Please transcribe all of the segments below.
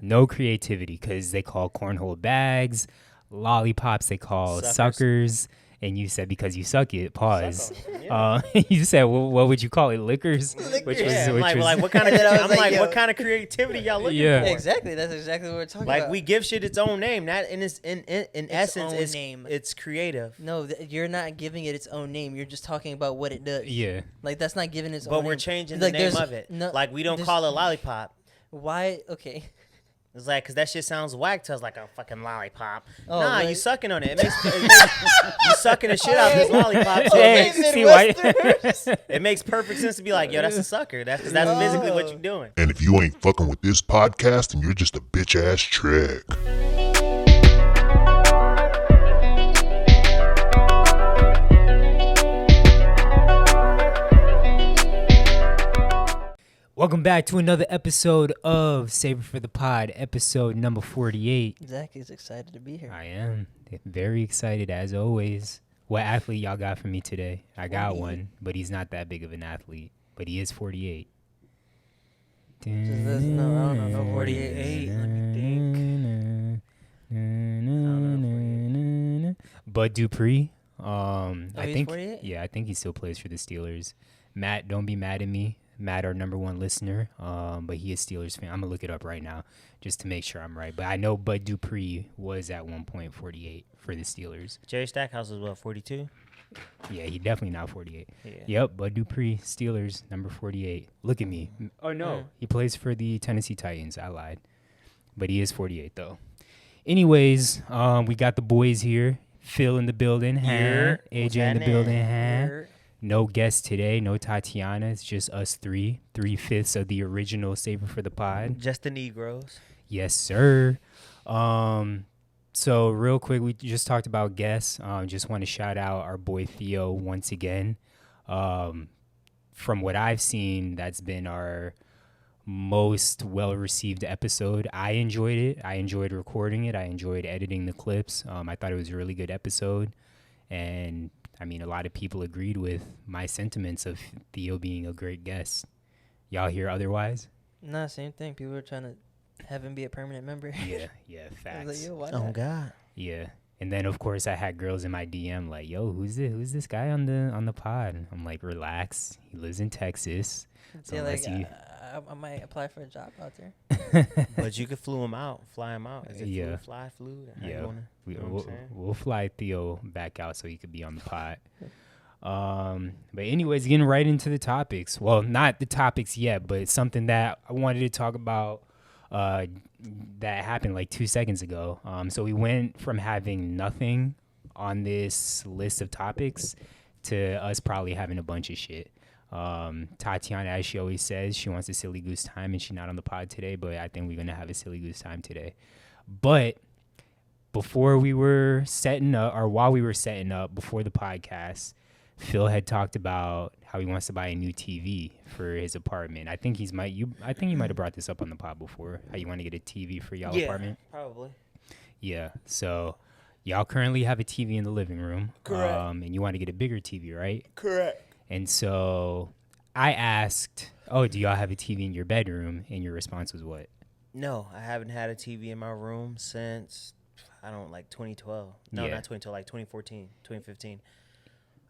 No creativity, because they call cornhole bags, lollipops they call suckers. And you said because you suck it. Pause. You said, well, what would you call it? Liquors. Which was what kind of what kind of creativity y'all looking for? Exactly. That's exactly what we're talking about. Like we give shit its own name. That in essence, name. It's creative. No, you're not giving it its own name. You're just talking about what it does. Yeah. Like that's not giving its own name. name. But we're changing the name of it. No, like we don't call it lollipop. Why? Okay. It's like, because that shit sounds whack to us, like a fucking lollipop. Oh, nah, really? You sucking on it. You sucking the shit out of this lollipop. So it makes perfect sense to be like, yo, that's a sucker. That's physically what you're doing. And if you ain't fucking with this podcast, then you're just a bitch-ass trick. Welcome back to another episode of Save It for the Pod, episode number 48. Zach is excited to be here. I am very excited as always. What athlete y'all got for me today? I got one, but he's not that big of an athlete. But he is 48. No, I don't know. No 48. Let me think. Bud Dupree. I think 48? Yeah, I think he still plays for the Steelers. Matt, don't be mad at me. Matt, our number one listener, but he is Steelers fan. I'm going to look it up right now just to make sure I'm right. But I know Bud Dupree was at one point 48 for the Steelers. Jerry Stackhouse was what, 42? Yeah, he definitely not 48. Yeah. Yep, Bud Dupree, Steelers, number 48. Look at me. Oh, no. He plays for the Tennessee Titans. I lied. But he is 48, though. Anyways, we got the boys here. Phil in the building. AJ in the building. No guest today, no Tatiana. It's just us three. 3/5 of the original Saver for the Pod. Just the Negroes. Yes, sir. So real quick, we just talked about guests. Just want to shout out our boy Theo once again. From what I've seen, that's been our most well-received episode. I enjoyed it. I enjoyed recording it. I enjoyed editing the clips. I thought it was a really good episode. And I mean, a lot of people agreed with my sentiments of Theo being a great guest. Y'all hear otherwise? Nah, same thing. People are trying to have him be a permanent member. Yeah, facts. I was like, yo, why Oh, not? God. Yeah. And then, of course, I had girls in my DM like, yo, who's this guy on the pod? And I'm like, relax. He lives in Texas. Say, like, I might apply for a job out there. But you could fly him out. Is it flew? Yeah. We'll fly Theo back out so he could be on the pod. But anyways, getting right into the topics. Well, not the topics yet, but something that I wanted to talk about that happened like 2 seconds ago. So we went from having nothing on this list of topics to us probably having a bunch of shit. Tatiana, as she always says, she wants a silly goose time and she's not on the pod today, but I think we're going to have a silly goose time today. But before we were setting up, or while we were setting up before the podcast, Phil had talked about how he wants to buy a new TV for his apartment. I think you might have brought this up on the pod before, how you want to get a TV for y'all apartment. Probably. Yeah, so y'all currently have a TV in the living room. Correct. And you want to get a bigger TV, right? Correct. And so I asked, do y'all have a TV in your bedroom? And your response was what? No, I haven't had a TV in my room since, 2012. No, not 2012, like 2014, 2015.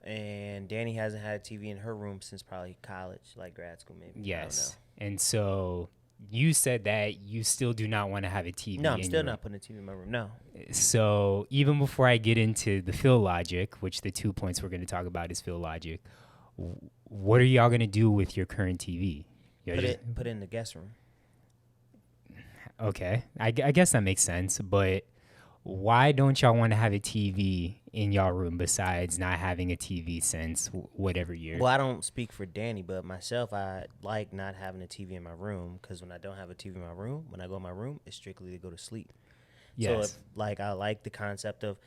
And Danny hasn't had a TV in her room since probably college, like grad school maybe. Yes. And so you said that you still do not want to have a TV. No, I'm still not putting a TV in my room, no. So even before I get into the Phil logic, which the 2 points we're going to talk about is Phil logic, what are y'all going to do with your current TV? Put it in the guest room. Okay. I guess that makes sense, but why don't y'all want to have a TV in y'all room besides not having a TV since whatever year? Well, I don't speak for Danny, but myself, I like not having a TV in my room because when I don't have a TV in my room, when I go in my room, it's strictly to go to sleep. Yes. So, I like the concept of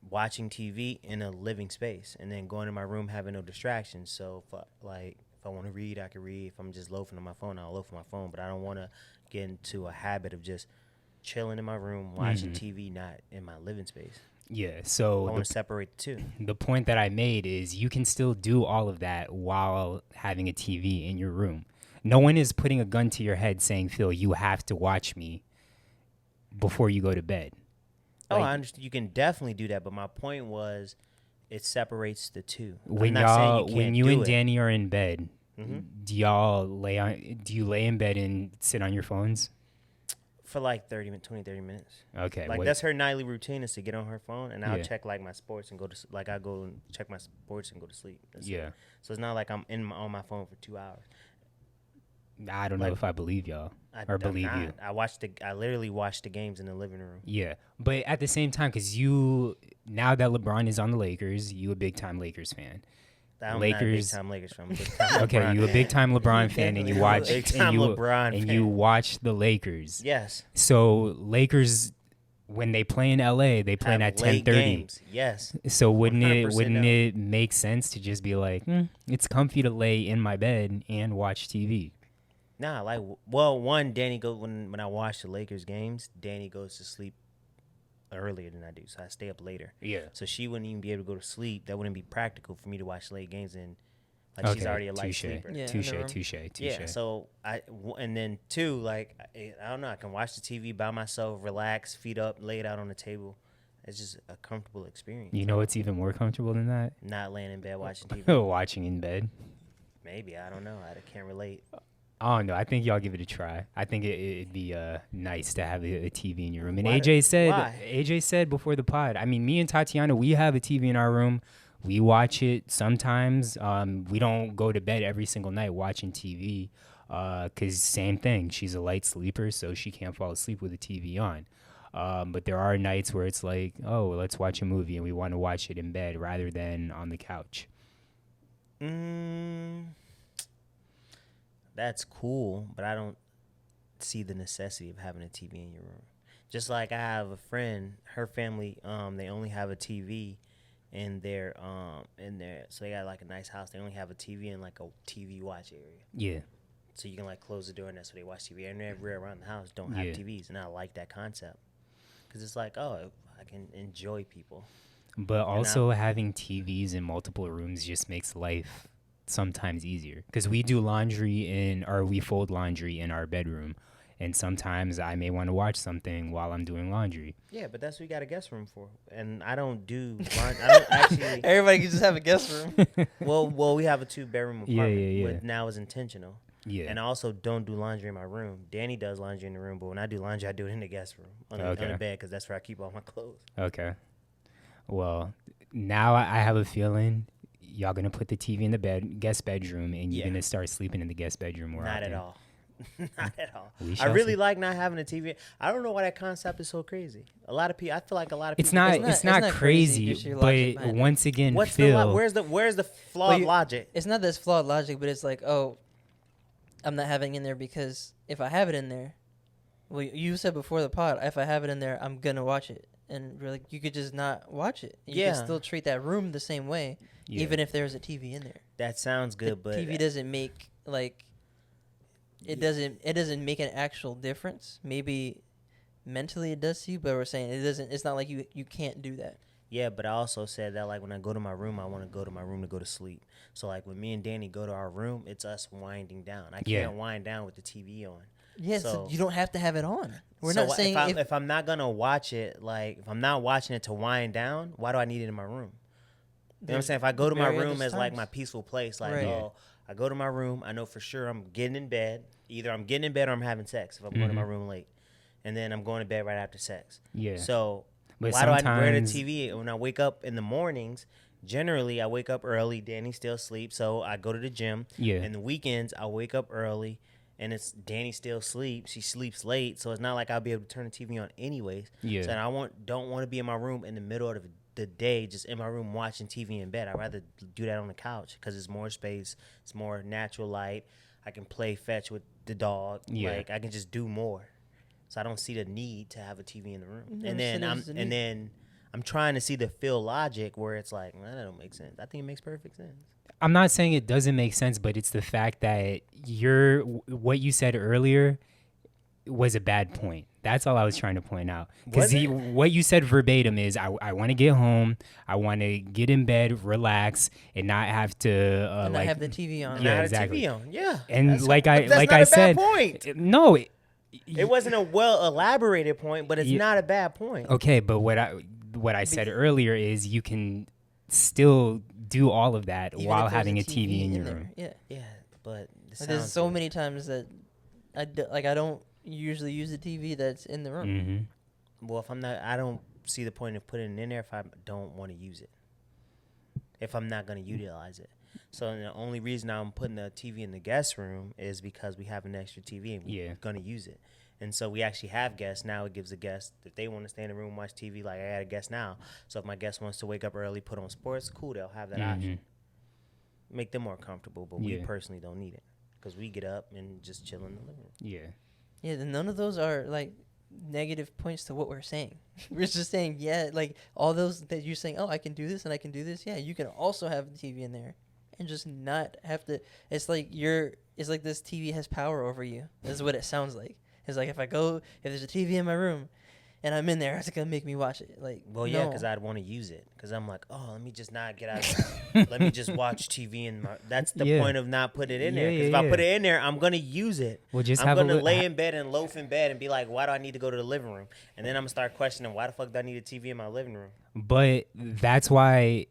watching TV in a living space and then going to my room having no distractions. So, if I want to read, I can read. If I'm just loafing on my phone, I'll loaf on my phone. But I don't want to get into a habit of just chilling in my room, watching TV, not in my living space. Yeah, so I want to separate the two. The point that I made is you can still do all of that while having a TV in your room. No one is putting a gun to your head saying, Phil, you have to watch me before you go to bed. Oh, Like, I understand. You can definitely do that, but my point was, it separates the two. when I'm not saying y'all, you when can't you do and it. Danny are in bed, Mhm. do you lay in bed and sit on your phones? For like 20, 30 minutes. Okay. Like that's her nightly routine is to get on her phone, and I'll Yeah. check like my sports and go to like I go and check my sports and go to sleep. That's it. Yeah. So it's not like I'm on my phone for 2 hours. I don't know Like, if I believe y'all or I'm believe not. you. I literally watched the games in the living room. Yeah, but at the same time, because now that LeBron is on the Lakers, you a big time Lakers fan. I'm not a big Lakers- time Lakers fan. I'm a big time Okay, LeBron you a fan. big time LeBron fan, and you definitely watch big time LeBron and fan. you watch the Lakers. Yes. So Lakers, when they play in LA, they play Have at late 10:30. games. Yes. So wouldn't 100% no. it make sense to just be like, it's comfy to lay in my bed and watch TV? Nah, like Danny goes when I watch the Lakers games. Danny goes to sleep earlier than I do, so I stay up later. Yeah. So she wouldn't even be able to go to sleep. That wouldn't be practical for me to watch late games, and like she's already a light sleeper. Yeah, in the touche, room. touche. Yeah, so and then two, like I don't know, I can watch the TV by myself, relax, feet up, lay it out on the table. It's just a comfortable experience. You know what's even more comfortable than that? Not laying in bed watching TV. Watching in bed. Maybe, I don't know. I can't relate. I don't know. I think y'all give it a try. I think it'd be nice to have a TV in your room. And Why AJ said before the pod. I mean, me and Tatiana, we have a TV in our room. We watch it sometimes. We don't go to bed every single night watching TV. Cause same thing. She's a light sleeper, so she can't fall asleep with the TV on. But there are nights where it's like, oh, let's watch a movie, and we want to watch it in bed rather than on the couch. That's cool, but I don't see the necessity of having a TV in your room. Just like I have a friend, her family, they only have a TV in their so they got like a nice house. They only have a TV in like a TV watch area. Yeah. So you can like close the door and that's where they watch TV. And everywhere around the house don't have Yeah. TVs, and I like that concept because it's like, oh, I can enjoy people. But also having TVs in multiple rooms just makes life sometimes easier, because we fold laundry in our bedroom, and sometimes I may want to watch something while I'm doing laundry. Yeah, but that's what you got a guest room for. And I don't do laundry. I don't actually. Everybody can just have a guest room. Well, we have a 2-bedroom apartment. Yeah. But now it's intentional. Yeah. And I also don't do laundry in my room. Danny does laundry in the room, but when I do laundry, I do it in the guest room on the bed, because that's where I keep all my clothes. Okay. Well, now I have a feeling y'all gonna put the TV in the guest bedroom, and you're gonna start sleeping in the guest bedroom more Not often. at all. Not at all. We I shall really see. like not having a TV. I don't know why that concept is so crazy. A lot of people, I feel like a lot of people. It's not crazy, crazy, just your logic but behind it. once again, What's Phil, where's the flawed logic? It's not this flawed logic, but it's like, oh, I'm not having it in there because if I have it in there, well, you said before the pod, if I have it in there, I'm gonna watch it, and really, you could just not watch it. You can still treat that room the same way, even if there's a TV in there. That sounds good, but TV doesn't make it doesn't make an actual difference. Maybe mentally it does to you, but we're saying it doesn't. It's not like you can't do that. Yeah, but I also said that like when I go to my room, I want to go to my room to go to sleep. So like when me and Danny go to our room, it's us winding down. I can't wind down with the TV on. Yes, So- you don't have to have it on. We're So not saying if I'm not gonna watch it, like if I'm not watching it to wind down, why do I need it in my room? You know what I'm saying? If I go to my Various room as like times. my peaceful place, like Right. oh, I go to my room, I know for sure I'm getting in bed. Either I'm getting in bed or I'm having sex if I'm going to my room late, and then I'm going to bed right after sex. Yeah. So But why do I wear the sometimes- TV when I wake up in the mornings? Generally, I wake up early. Danny still sleeps, so I go to the gym. Yeah. And the weekends, I wake up early, and it's Danny still sleeps. She sleeps late, so it's not like I'll be able to turn the TV on anyways. Yeah. So I don't want to be in my room in the middle of the day, just in my room watching TV in bed. I'd rather do that on the couch because it's more space, it's more natural light. I can play fetch with the dog. Yeah. Like I can just do more. So I don't see the need to have a TV in the room. Never And said then it was the need. I'm trying to see the Phil logic where it's like, well, that don't make sense. I think it makes perfect sense. I'm not saying it doesn't make sense, but it's the fact that what you said earlier was a bad point. That's all I was trying to point out. Because what you said verbatim is, I want to get home, I want to get in bed, relax, and not have to and like not have the TV on. Yeah, Not exactly. a TV on. Yeah. And That's like not I a bad said, point. no, It wasn't a well elaborated point, but it's not a bad point. Okay, but what I said earlier is you can still do all of that Even while if there's having a TV in your there. room. Yeah. Yeah, but There's so many times that I don't usually use the TV that's in the room. Mm-hmm. Well, I don't see the point of putting it in there if I don't want to use it. If I'm not going to utilize it. So the only reason I'm putting the TV in the guest room is because we have an extra TV and we're going to use it. And so we actually have guests. Now it gives a guest, if they want to stay in the room and watch TV, like I had a guest now. So if my guest wants to wake up early, put on sports, cool, they'll have that option. Make them more comfortable, but we personally don't need it because we get up and just chill in the living room. Yeah. Yeah, then none of those are like negative points to what we're saying. We're just saying, like all those that you're saying, oh, I can do this and I can do this. Yeah, you can also have the TV in there and just not have to. It's like this TV has power over you. That's what it sounds like. It's like if there's a TV in my room and I'm in there, it's going to make me watch it. Like, well, yeah, because I'd want to use it. Because I'm like, oh, let me just not get out. Let me just watch TV in my. That's the point of not putting it in there. Because if I put it in there, I'm gonna use it. Well, I'm gonna lay in bed and loaf in bed and be like, why do I need to go to the living room? And then I'm gonna start questioning, why the fuck do I need a TV in my living room? But that's why.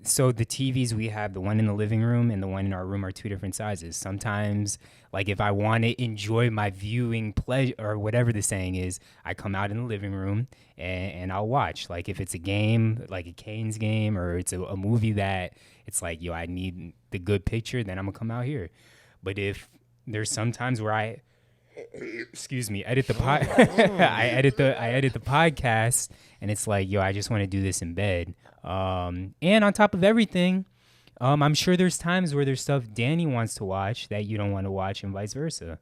So the TVs we have, the one in the living room and the one in our room, are two different sizes. Sometimes, like if I want to enjoy my viewing pleasure or whatever the saying is, I come out in the living room and I'll watch. Like if it's a game, like a Canes game, or it's a movie that it's like, yo, I need the good picture, then I'm gonna come out here. But if there's sometimes where I edit the I edit the podcast, and it's like, yo, I just want to do this in bed. And on top of everything, I'm sure there's times where there's stuff Danny wants to watch that you don't want to watch, and vice versa.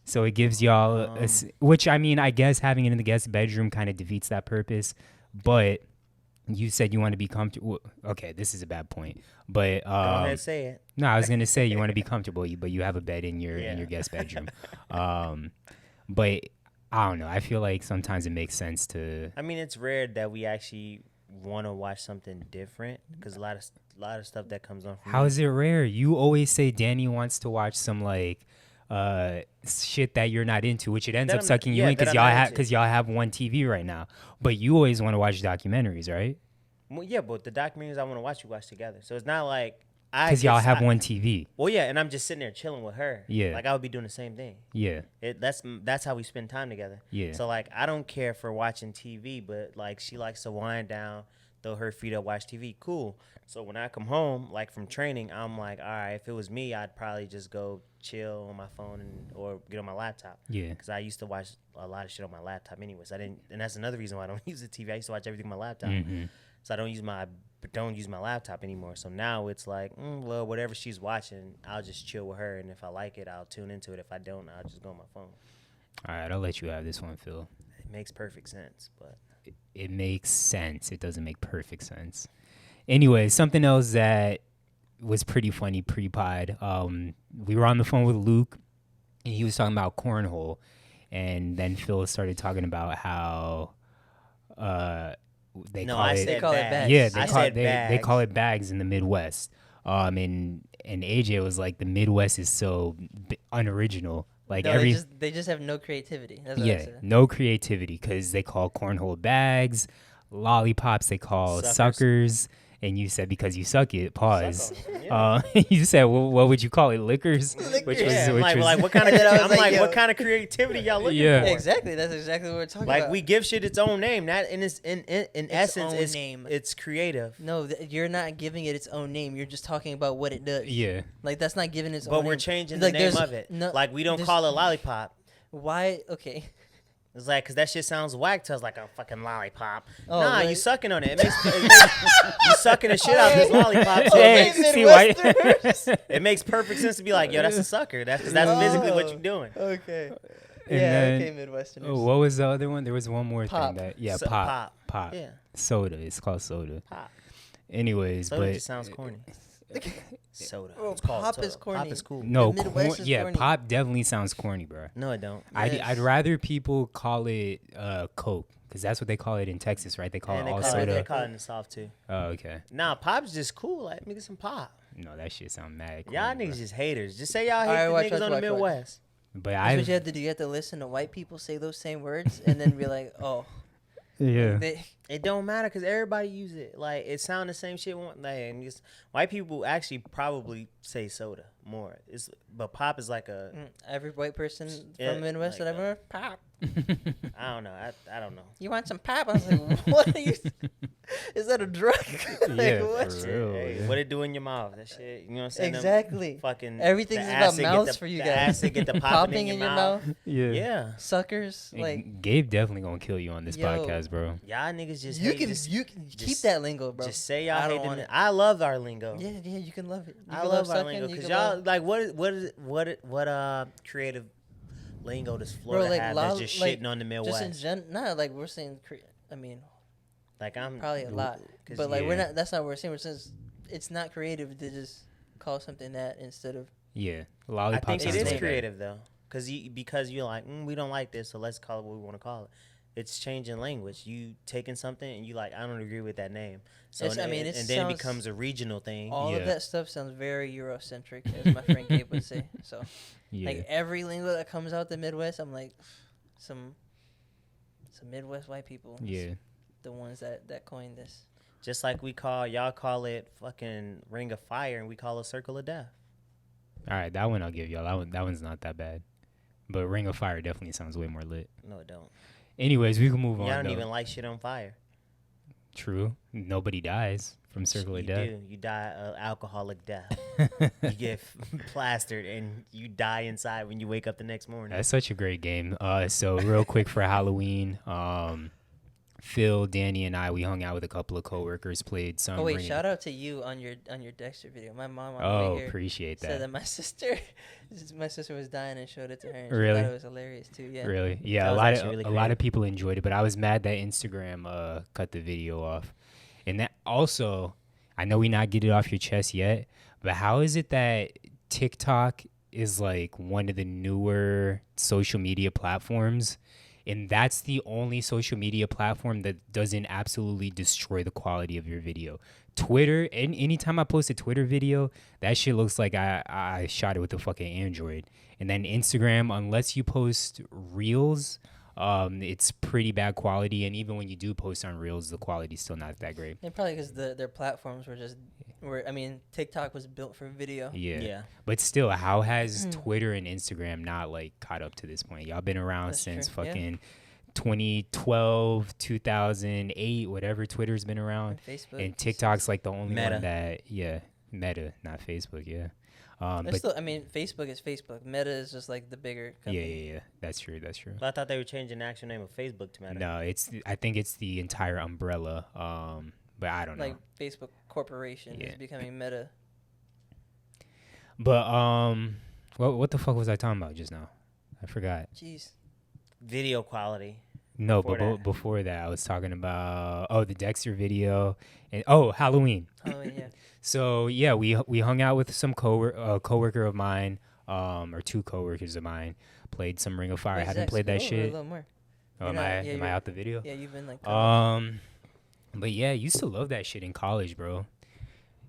So it gives y'all, which I mean, I guess having it in the guest bedroom kind of defeats that purpose. But you said you want to be comfortable. Okay, this is a bad point. But go ahead, say it. No, I was gonna say you want to be comfortable, but you have a bed in your guest bedroom. But I don't know. I feel like sometimes it makes sense to. I mean, it's rare that we actually want to watch something different because a lot of stuff that comes on. How is it rare? You always say Danny wants to watch some like shit that you're not into, which it ends up sucking you in because y'all have one TV right now. But you always want to watch documentaries, right? Well, yeah, but the documentaries I want to watch, we watch together. So it's not like because y'all have one TV. Well, yeah, and I'm just sitting there chilling with her. Yeah, like I would be doing the same thing. Yeah, that's how we spend time together. Yeah. So like I don't care for watching TV, but like she likes to wind down, throw her feet up, watch TV. Cool. So when I come home, like from training, I'm like, all right, if it was me, I'd probably just go chill on my phone or get on my laptop. Yeah. Because I used to watch a lot of shit on my laptop anyways. And that's another reason why I don't use the TV. I used to watch everything on my laptop. Mm-hmm. So I don't use my laptop anymore. So now it's like, well, whatever she's watching, I'll just chill with her. And if I like it, I'll tune into it. If I don't, I'll just go on my phone. All right, I'll let you have this one, Phil. It makes perfect sense, but it makes sense. It doesn't make perfect sense. Anyway, something else that was pretty funny pre-pod. We were on the phone with Luke, and he was talking about cornhole, and then Phil started talking about how they call it bags. Yeah, they call it bags in the Midwest. And AJ was like, the Midwest is so unoriginal. Like they just have no creativity. That's what I said. No creativity because they call cornhole bags, lollipops they call suckers. And you said because you suck it. Pause. You said, well, what would you call it? Liquors. Which was what kind of what kind of creativity y'all looking for? Exactly. That's exactly what we're talking about. Like we give shit its own name. That in essence, it's creative. No, you're not giving it its own name. You're just talking about what it does. Yeah. Like that's not giving its own name. But we're changing the name of it. No, like we don't call it lollipop. Why? Okay. It's like, because that shit sounds whack to us, like a fucking lollipop. Oh, nah, you sucking on it. You sucking the shit out of this lollipop. So it makes perfect sense to be like, yo, that's a sucker. That's physically what you're doing. Okay. And then, Midwesterners. What was the other one? There was one more thing that, pop. Yeah. Soda. It's called soda. Pop. Anyways, soda just sounds corny. Soda. It's called pop soda. is corny. Pop is cool. No, corny. Pop definitely sounds corny, bro. No, it don't. I'd rather people call it Coke because that's what they call it in Texas, right? They call it all soda. They call it in the South too. Oh, okay. Nah, pop's just cool. Like, nigga, some pop. No, that shit sound mad. Y'all niggas just haters. Just say y'all hate the niggas on the Midwest. But That's what you have to do. You have to listen to white people say those same words and then be like, oh. yeah. It don't matter because everybody use it. Like, it sound the same shit. And white people actually probably say soda more. But pop is like a... Every white person from Yeah, the Midwest, like whatever, pop. I don't know. I don't know. You want some pop? I was like, what are you... Is that a drug? Like, Yeah, what? for real. Hey, Yeah. what it do in your mouth? That shit. You know what I'm saying? Exactly. Fucking Everything's the about acid get mouths the- for you the guys. acid get the Popping in your mouth. Yeah. Yeah. Suckers. And Like, Gabe definitely gonna kill you on this Yo. podcast, bro. Y'all niggas just you hate can this- you can keep just- that lingo, bro. Just say y'all I hate don't want the it. I love our lingo. Yeah, you can love it. You I can love our sucking, lingo you because can y'all love- like what creative lingo does Florida like, have that's just like, shitting on the just in Midwest? nah, like we're saying. I mean, Like I'm probably a lot, 'cause but like we're yeah. not. That's not what we're saying. We're saying it's not creative to just call something that instead of. Yeah. I Lollipop think it sounds is way better. creative though, because you're like we don't like this, so let's call it what we want to call it. It's changing language. You taking something and you like I don't agree with that name. So It's- I mean, it and then it sounds- becomes a regional thing. All Yeah. of that stuff sounds very Eurocentric, as my friend Gabe would say. So, Yeah. like every lingo that comes out the Midwest, I'm like, some Midwest white people. Yeah. The ones that coined this. Just like y'all call it fucking Ring of Fire and we call it Circle of Death. All right, that one I'll give y'all. That one's not that bad. But Ring of Fire definitely sounds way more lit. No, it don't. Anyways, we can move on. Y'all don't though. even light shit on fire. True. Nobody dies from Circle of You Death. do. You die an alcoholic death. You get plastered and you die inside when you wake up the next morning. That's such a great game. So real quick for Halloween, Phil, Danny, and I, we hung out with a couple of coworkers, played some. Oh wait, shout out to you on your Dexter video. My mom on the Oh, way here appreciate said that. that my sister was dying and showed it to her. And Really? She thought it was hilarious too. Yeah. Really? Yeah, That a was lot actually of really a lot great. of people enjoyed it, but I was mad that Instagram cut the video off. And that also, I know we not get it off your chest yet, but how is it that TikTok is like one of the newer social media platforms, and that's the only social media platform that doesn't absolutely destroy the quality of your video? Twitter, and anytime I post a Twitter video, that shit looks like I shot it with a fucking Android. And then Instagram, unless you post Reels, it's pretty bad quality. And even when you do post on Reels, the quality's still not that great. And probably because their platforms I mean, TikTok was built for video. Yeah. But still, how has Twitter and Instagram not like caught up to this point? Y'all been around That's since true, yeah. fucking 2012, 2008, whatever. Twitter's been around. And Facebook. And TikTok's like the only Meta. one that, Meta, not Facebook, yeah. But But still, I mean, Facebook is Facebook. Meta is just like the bigger company. yeah, that's true. But I thought they were changing the actual name of Facebook to Meta. No, I think it's the entire umbrella. But I don't know. Like Facebook Corporation Yeah. is becoming Meta. But what the fuck was I talking about just now? I forgot. Jeez. Video quality. No, Before but that. before that, I was talking about the Dexter video and Halloween. Oh yeah. So yeah, we hung out with some coworker of mine, or two coworkers of mine. Played some Ring of Fire. I Wait, haven't Zach, played that scoot over a shit. little more. Oh, You're am not- I yeah, am I you're- out the video? Yeah, you've been like. But yeah, I used to love that shit in college, bro.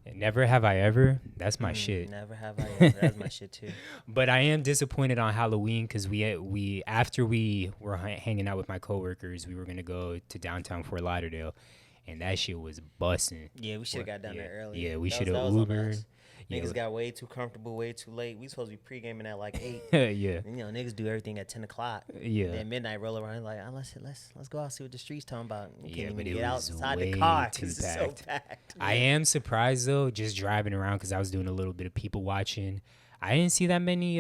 And Never Have I Ever. That's my shit. Never have I ever. That's my shit too. But I am disappointed on Halloween because we after we were hanging out with my coworkers, we were gonna go to downtown Fort Lauderdale, and that shit was busting. Yeah, we should have got down there earlier. Yeah, we That should was- have that was on Ubered. us. Yeah, Niggas got way too comfortable, way too late. We supposed to be pre-gaming at like 8. yeah, And, you know, niggas do everything at 10 o'clock. yeah. Then midnight roll around like, let's go out see what the streets talking about. You Yeah, can't but even it get was outside the way car too because it's so packed. packed. I am surprised though, just driving around because I was doing a little bit of people watching. I didn't see that many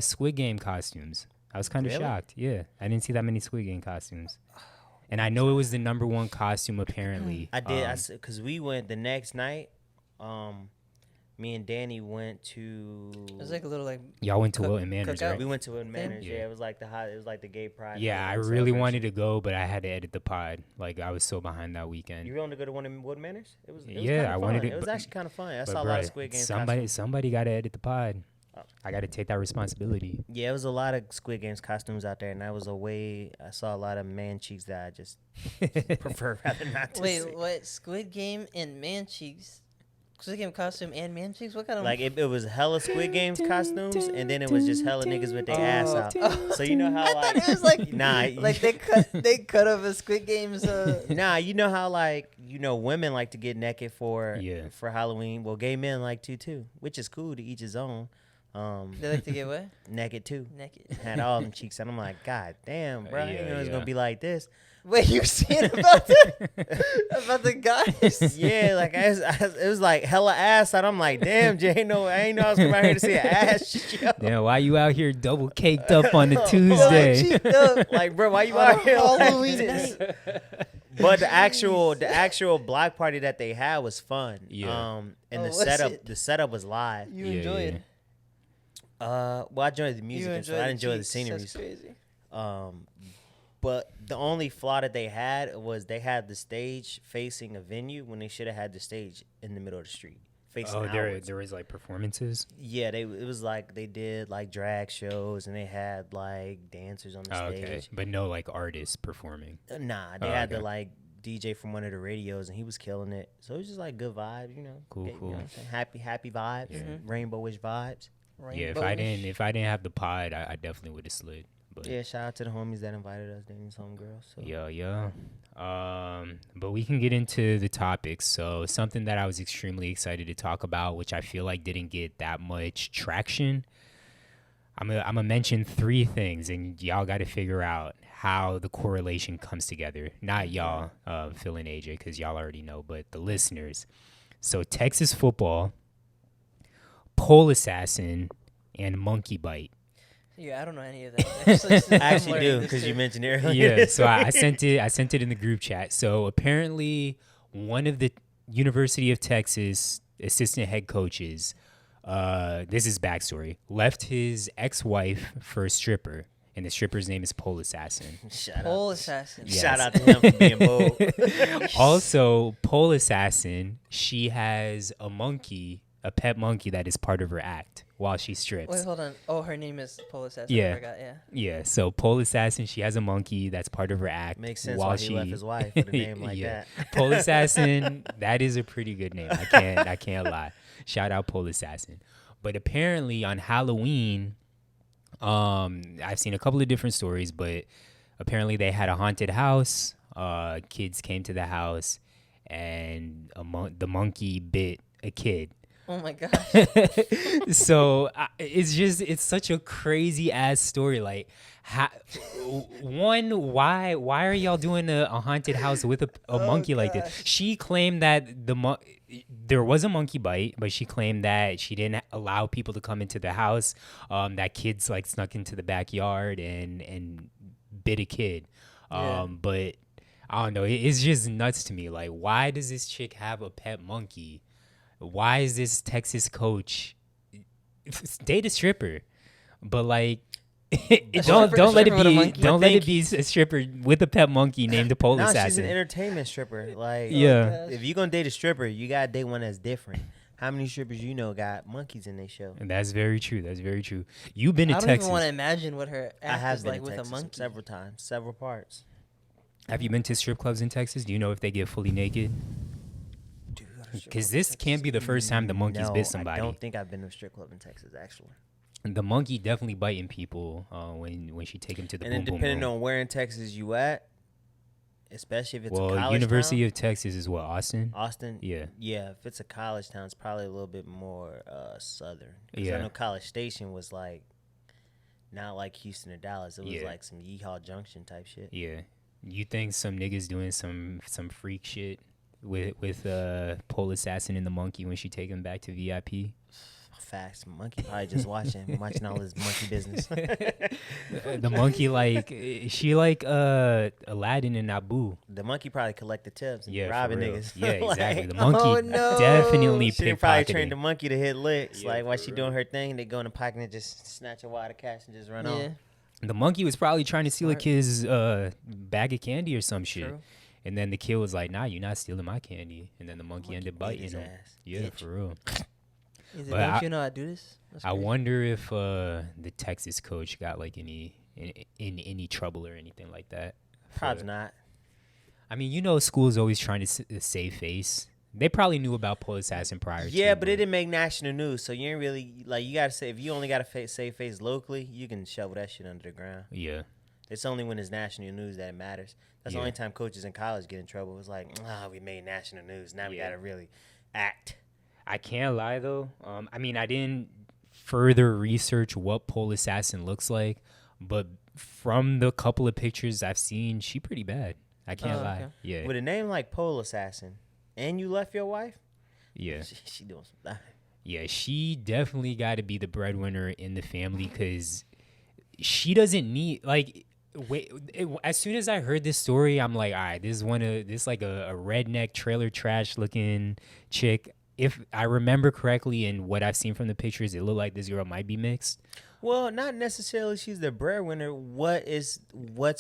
Squid Game costumes. I was kind of Really? shocked. Yeah, I didn't see that many Squid Game costumes. And I know it was the number one costume apparently. I did, because we went the next night. Me and Danny went to. It was like a little like. Y'all went to Cook- Wilton Manors, cookout. right? We went to Wilton Manors. Yeah. Yeah, it was like it was like the gay pride. Yeah, I really wanted to go, but I had to edit the pod. Like I was so behind that weekend. You willing to go to one in Wilton Manors? It was Yeah, kinda I fun. wanted to- It was but- actually kind of fun. I But saw a lot of bruh, Squid Games. costumes. somebody got to edit the pod. Oh. I got to take that responsibility. Yeah, it was a lot of Squid Games costumes out there, and I saw a lot of man cheeks that I just prefer rather not to see. Wait, what? Squid Game and Man Cheeks Squid Game costume and man cheeks? What kind of Like it was hella Squid Games costumes, and then it was just hella niggas with their ass out. So you know how I like thought it was like like they cut off a Squid Games. Nah, you know how like women like to get naked for Yeah. Halloween. Well, gay men like to too, which is cool to each his own. They like to get what? Naked too. Naked. Had all them cheeks, and I'm like, God damn, bro, I didn't know it was Yeah. gonna be like this. Wait, you seen about the guys? Yeah, like it was like hella ass out. I'm like, damn, Jay, I ain't know I was coming out here to see an ass show. Yeah, why you out here double caked up on the Tuesday? Cheeked up Like, bro, why you on out here like Halloween this? night. But the actual block party that they had was fun. Yeah. And Oh, was the setup was live. You Yeah, enjoyed. Well, I enjoyed the You music, and enjoyed stuff. I enjoyed the cheeks. scenery. That's crazy. But the only flaw that they had was they had the stage facing a venue when they should have had the stage in the middle of the street facing outwards. there was like performances. Yeah, it was like they did like drag shows and they had like dancers on the Okay, stage. but no like artists performing. Nah, they Oh, had the okay. like DJ from one of the radios and he was killing it. So it was just like good vibes, Cool, You know cool. what I'm saying? Happy vibes, Mhm. rainbowish vibes. Yeah, Rainbowish. if I didn't have the pod, I definitely would have slid. But Yeah, shout out to the homies that invited us, Daniel's homegirl. So yeah. But we can get into the topics. So something that I was extremely excited to talk about, which I feel like didn't get that much traction. I'm gonna mention 3 things, and y'all got to figure out how the correlation comes together. Not y'all, Phil and AJ, because y'all already know, but the listeners. So Texas football, pole assassin, and monkey bite. Yeah, I don't know any of that. I actually do because you mentioned it earlier. Yeah, so I sent it in the group chat. So apparently, one of the University of Texas assistant head coaches, this is backstory, left his ex-wife for a stripper, and the stripper's name is Pole Assassin. Pole assassin. Yes. Shout out to him for being bold. Also, Pole Assassin, she has a pet monkey that is part of her act while she strips. Wait, hold on. Oh, her name is Pole Assassin. Yeah. I forgot, yeah. Yeah, so Pole Assassin, she has a monkey that's part of her act. Makes sense while why he left his wife with a name like that. Pole Assassin, that is a pretty good name. I can't lie. Shout out Pole Assassin. But apparently on Halloween, I've seen a couple of different stories, but apparently they had a haunted house. Kids came to the house, and the monkey bit a kid. Oh my gosh. So it's such a crazy ass story. Like, why are y'all doing a haunted house with a monkey like this? She claimed that there was a monkey bite, but she claimed that she didn't allow people to come into the house. That kids like snuck into the backyard and bit a kid. But I don't know. It's just nuts to me. Like, why does this chick have a pet monkey? Why is this Texas coach date a stripper? But like, don't let it be a stripper with a pet monkey named the Pole No, she's Assassin. an entertainment stripper. Like, Yeah. if you're gonna date a stripper, you gotta date one that's different. How many strippers got monkeys in their show? And that's very true. You've been to I don't Texas. even want to imagine what her I act have is been like to with Texas a monkey. several times, several parts. Have you been to strip clubs in Texas? Do you know if they get fully naked? Because this can't be the first time the monkeys No, bit somebody. I don't think I've been to a strip club in Texas actually. The monkey definitely biting people when she take him to the And boom then boom depending room. on where in Texas you at, especially if it's a college University town, of Texas is what, Austin? Austin. Yeah. Yeah, if it's a college town, it's probably a little bit more southern. 'Cause Yeah. I know College Station was like not like Houston or Dallas. It was Yeah. like some Yeehaw Junction type shit. Yeah. You think some niggas doing some freak shit with Pole Assassin and the monkey when she take him back to VIP? Facts. Monkey probably just watching all this monkey business. The monkey she like Aladdin and Abu. The monkey probably collect the tips and Yeah, robbing for real. niggas. Yeah, exactly. Like, The monkey Oh, no. definitely she probably trained the pickpocketing. monkey to hit licks. Yeah, Like while for she real. doing her thing, they go in the pocket and just snatch a wad of cash and just run Yeah, off. The monkey was probably trying to steal a Smart. kid's bag of candy or some shit. true. And then the kid was like, "Nah, you're not stealing my candy." And then the monkey ended ate biting his him. ass. Yeah, Bitch. for real. He's But like, don't I- you know I do this? That's I crazy. wonder if the Texas coach got like in any trouble or anything like that. Probably For- not. I mean, schools always trying to save face. They probably knew about Pole Assassin prior. Yeah, to, but it didn't make national news, so you ain't really like. You gotta say if you only gotta save face locally, you can shovel that shit under the ground. Yeah. It's only when it's national news that it matters. That's the only time coaches in college get in trouble. It's like, we made national news. Now we gotta really act. I can't lie though. I mean, I didn't further research what Pole Assassin looks like, but from the couple of pictures I've seen, she pretty bad. I can't lie. Okay. Yeah. With a name like Pole Assassin, and you left your wife. Yeah. She doing some. Yeah, she definitely got to be the breadwinner in the family because she doesn't need as soon as I heard this story, I'm like, all right, this is like a redneck trailer trash looking chick. If I remember correctly and what I've seen from the pictures, it looked like this girl might be mixed. Well, not necessarily she's the breadwinner. What's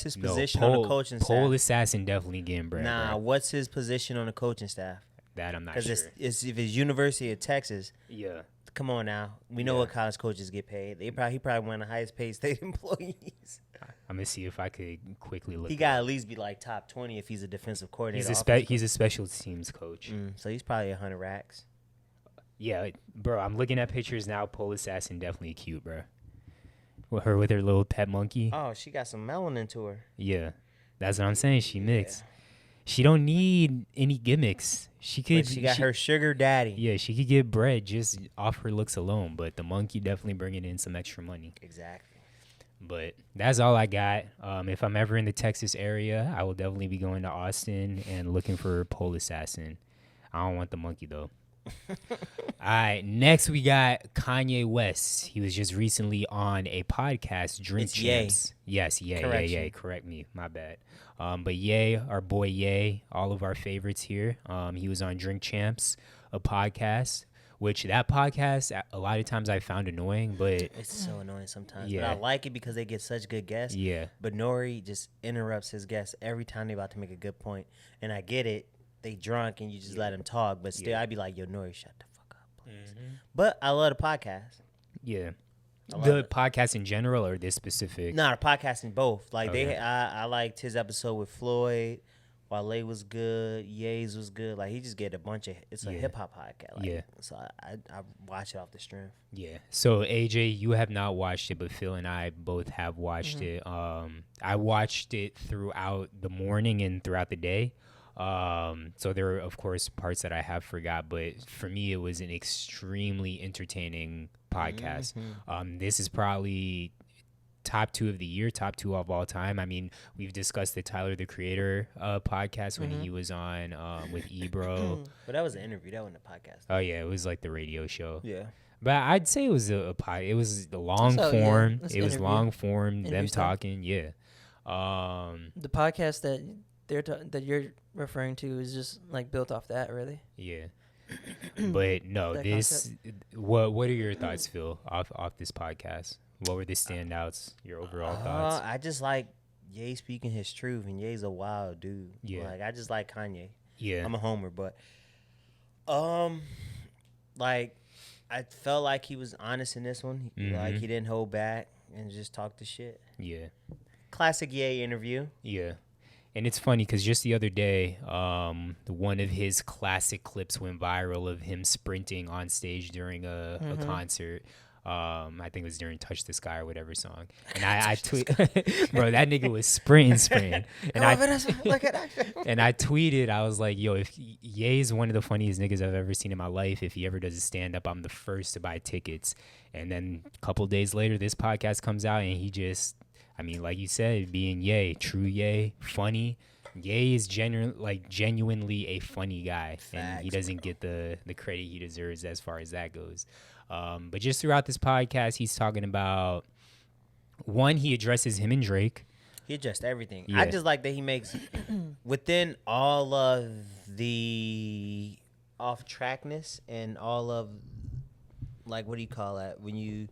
his position on the coaching staff? Pole Assassin definitely getting bread. Nah, bro. what's his position on the coaching staff? That I'm not sure. Because if it's University of Texas, Yeah. come on now. We know what college coaches get paid. He probably one of the highest paid state employees. I'm gonna see if I could quickly look. He got to at least be like top 20 if he's a defensive coordinator. He's a special teams coach. So he's probably 100 racks. Yeah, bro. I'm looking at pictures now. Pole Assassin definitely cute, bro. With her little pet monkey. Oh, she got some melanin to her. Yeah, that's what I'm saying. She mixed. She don't need any gimmicks. She could. But she got her sugar daddy. Yeah, she could get bread just off her looks alone. But the monkey definitely bringing in some extra money. Exactly. But that's all I got. If I'm ever in the Texas area, I will definitely be going to Austin and looking for Pole Assassin. I don't want the monkey though. All right, next we got Kanye West. He was just recently on a podcast, Drink Champs. Yes, Ye. Correct me, my bad. But Ye, our boy Ye, all of our favorites here. He was on Drink Champs, a podcast, which that podcast a lot of times I found annoying, but it's so annoying sometimes. Yeah. But I like it because they get such good guests. Yeah. But Nori just interrupts his guests every time they're about to make a good point, and I get it. They drunk and you just let them talk, but still I'd be like, yo, Nori, shut the fuck up, please. But I love the podcast. Yeah. The podcast in general or this specific? Nah, the podcast in both. Like Okay. I liked his episode with Floyd. Wale was good. Ye's was good. Like he just get a bunch of. It's a hip hop podcast. Like, so I watch it off the strength. Yeah. So AJ, you have not watched it, but Phil and I both have watched it. I watched it throughout the morning and throughout the day. So there are, of course, parts that I have forgot, but for me, it was an extremely entertaining podcast. This is probably top 2 of the year, top 2 of all time. I mean, we've discussed the Tyler, the Creator it when he was on with Ebro. But that was an interview. That wasn't a podcast. Oh yeah, it was like the radio show. Yeah. But I'd say it was it was the long form. It's it was interview. long form, them Interview style. talking. Yeah. The podcast that that you're referring to is just like built off that, really. Yeah. But no, That this. What are your thoughts, Phil, off this podcast? What were the standouts? Your overall thoughts? I just like Ye speaking his truth, and Ye's a wild dude. Yeah. Like I just like Kanye. Yeah. I'm a homer, but like I felt like he was honest in this one. Like he didn't hold back and just talk the shit. Yeah. Classic Ye interview. Yeah. And it's funny because just the other day, one of his classic clips went viral of him sprinting on stage during a concert. I think it was during Touch the Sky or whatever song. And I tweet, bro, that nigga was sprinting. And I tweeted, I was like, yo, if Ye is one of the funniest niggas I've ever seen in my life, if he ever does a stand up, I'm the first to buy tickets. And then a couple days later, this podcast comes out and he just, I mean, like you said, being Ye, true Ye, funny. Ye is genuinely a funny guy, and he doesn't get the credit he deserves as far as that goes. But just throughout this podcast, he's talking about, one, he addresses him and Drake. He addressed everything. Yeah. I just like that he makes within all of the off trackness and all of like what do you call that when you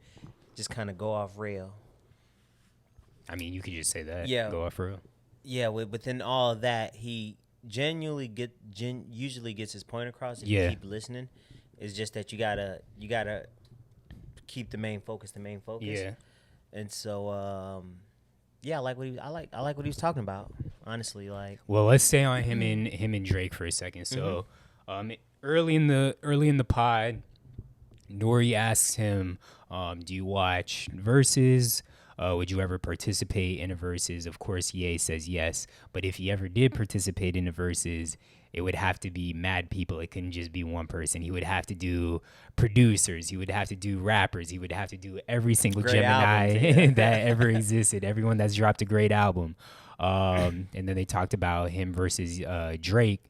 just kind of go off rail. I mean, you could just say that. Yeah. Go off real. Yeah, within all of that, he usually gets his point across if you keep listening. It's just that you gotta keep the main focus. Yeah. And so I like what he was talking about. Honestly, like. Well, let's stay on him and Drake for a second. So, early in the pod, Nori asks him, do you watch Versus? Would you ever participate in a Versus? Of course, Ye says yes. But if he ever did participate in a Versus, it would have to be mad people. It couldn't just be one person. He would have to do producers. He would have to do rappers. He would have to do every single Great Gemini albums, yeah. that ever existed. Everyone that's dropped a great album. And then they talked about him versus Drake.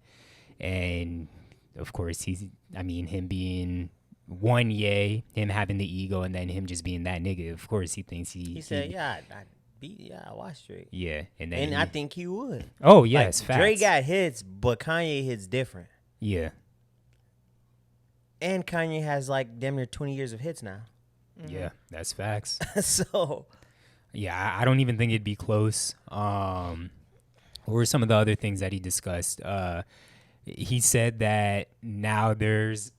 And, of course, him being one Ye, him having the ego, and then him just being that nigga. Of course, he thinks He said, I watched Drake. Yeah. And I think he would. Oh, yes, like, facts. Drake got hits, but Kanye hits different. Yeah. And Kanye has like damn near 20 years of hits now. Yeah, that's facts. So, yeah, I don't even think it'd be close. What were some of the other things that he discussed? He said that now there's,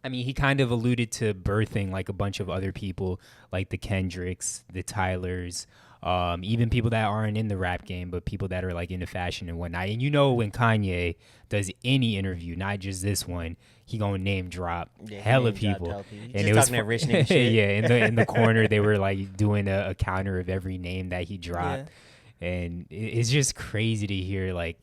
he kind of alluded to birthing like a bunch of other people, like the Kendricks, the Tylers, even people that aren't in the rap game, but people that are like into fashion and whatnot. And when Kanye does any interview, not just this one, he gonna name drop hella people. And it was talking that rich nigga shit. Yeah, in the corner they were like doing a counter of every name that he dropped, and it's just crazy to hear like,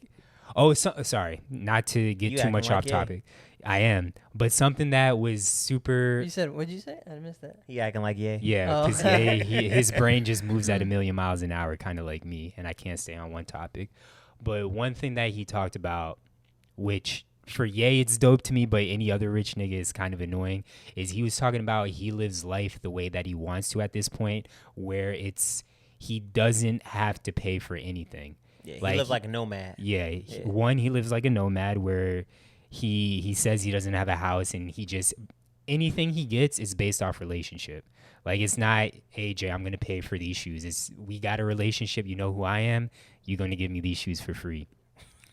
sorry, not to get too much off topic. I am, but something that was super. You said, what'd you say? I missed that. He acting like Ye. Yeah, because his brain just moves at 1,000,000 miles an hour, kind of like me, and I can't stay on one topic. But one thing that he talked about, which for Ye it's dope to me, but any other rich nigga is kind of annoying, is he was talking about he lives life the way that he wants to at this point, where he doesn't have to pay for anything. Yeah, he lives like a nomad. Yeah, he lives like a nomad where he says he doesn't have a house, and anything he gets is based off relationship. Like, it's not, hey, Jay, I'm going to pay for these shoes. It's, we got a relationship. You know who I am. You're going to give me these shoes for free.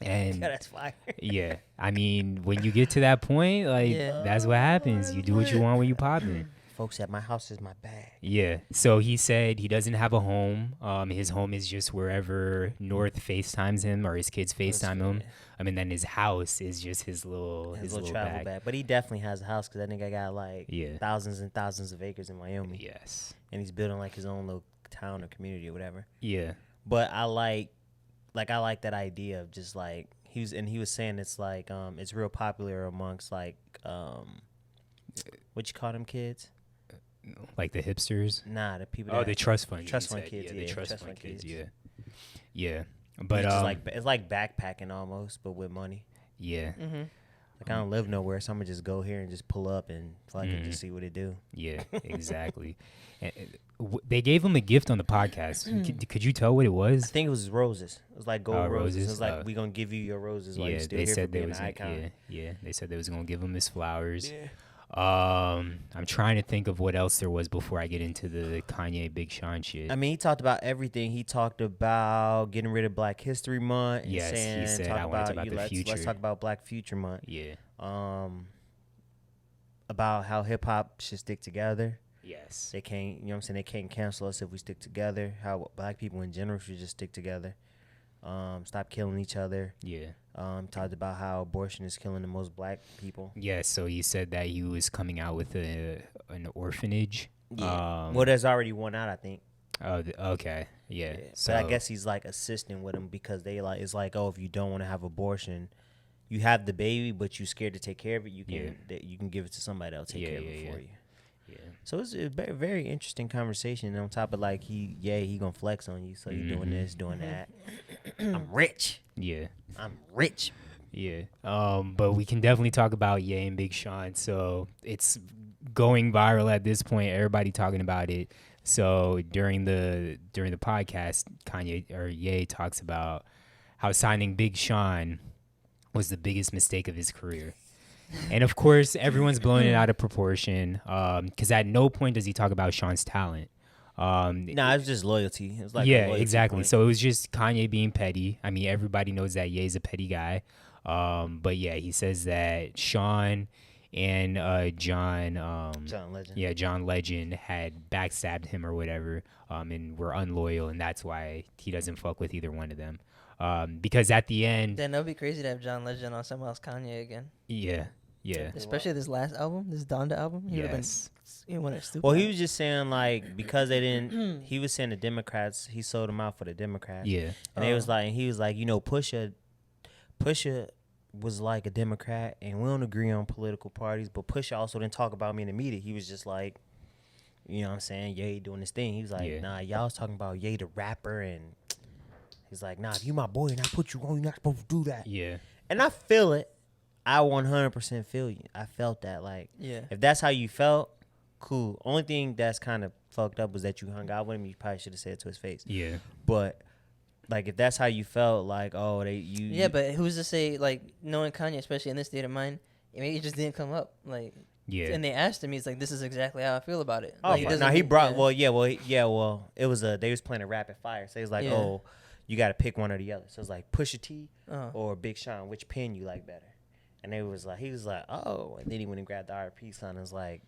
And Yeah, that's fire. yeah, when you get to that point, like, that's what happens. You do what you want when you popping. Folks at my house is my bag. Yeah. So he said he doesn't have a home. His home is just wherever North FaceTimes him or his kids FaceTime him. And then his house is just his little travel bag. But he definitely has a house because that nigga got like thousands and thousands of acres in Miami. Yes. And he's building like his own little town or community or whatever. Yeah. But I like that idea of just like he was saying it's like it's real popular amongst like what you call them kids? Like the hipsters? Nah, the people. The trust fund. Trust fund kids. Yeah, Yeah, the trust fund kids. kids. Yeah. But it's like backpacking almost, but with money. Yeah. Mm-hmm. Like I don't live nowhere, so I'm gonna just go here and just pull up and fucking just see what it do. Yeah, exactly. They gave him a gift on the podcast. Could you tell what it was? I think it was roses. It was like gold roses. It was like we gonna give you your roses while you're still they here said for they being was an icon. they said they was gonna give him his flowers. Yeah. I'm trying to think of what else there was before I get into the Kanye Big Sean shit. I mean, he talked about everything. He talked about getting rid of Black History Month. And Yes, he said, talk I want to talk about the let's future. talk about Black Future Month. Yeah. About how hip hop should stick together. Yes. They can't, you know what I'm saying? They can't cancel us if we stick together. How black people in general should just stick together. Stop killing each other. Yeah. Talked about how abortion is killing the most black people. Yeah, so he said that he was coming out with an orphanage. Yeah. Well, there's already one out, I think. Oh, okay. Yeah. So But I guess he's like assisting with them because they like it's like, oh, if you don't want to have abortion, you have the baby, but you're scared to take care of it. You can you can give it to somebody else take care of it for you. Yeah. So it's a very, very interesting conversation. And on top of like he gonna flex on you, so you're doing this, doing that. I'm rich. Yeah. I'm rich. Yeah. But we can definitely talk about Ye and Big Sean. So it's going viral at this point. Everybody talking about it. So during the podcast, Kanye or Ye talks about how signing Big Sean was the biggest mistake of his career. And of course, everyone's blowing it out of proportion. Because at no point does he talk about Sean's talent. Nah, it's just loyalty. It's like yeah, exactly. So it was just Kanye being petty. I mean, everybody knows that Ye's a petty guy. But yeah, he says that Sean and John Legend. Yeah, John Legend had backstabbed him or whatever, and were unloyal, and that's why he doesn't fuck with either one of them. Because at the end, Then that'd be crazy to have John Legend on someone else Kanye again. yeah. Especially this last album, this Donda album. He would've Yes. been stupid. Well, he was just saying like because they didn't. He was saying the Democrats. He sold them out for the Democrats. Yeah. And he was like, Pusha was like a Democrat, and we don't agree on political parties. But Pusha also didn't talk about me in the media. He was just like, you know what I'm saying? Ye doing this thing. He was like, nah, y'all was talking about Ye the rapper, and he's like, nah, if you my boy and I put you on, you're not supposed to do that. Yeah. And I feel it. I 100% feel you. I felt that. Like, Yeah. if that's how you felt, cool. Only thing that's kind of fucked up was that you hung out with him. You probably should have said it to his face. Yeah. But like, if that's how you felt, like, oh, Yeah, but who's to say, like, knowing Kanye, especially in this state of mind, maybe it just didn't come up. Like, Yeah. And they asked him, he's like, "This is exactly how I feel about it." Oh, Like, now he brought. Well, it was they was playing a rapid fire. So he's like, Yeah. oh, you got to pick one or the other. So it's like Pusha T Oh. or Big Sean. Which pen you like better? And he was like, oh, and then he went and grabbed the RP son and was like,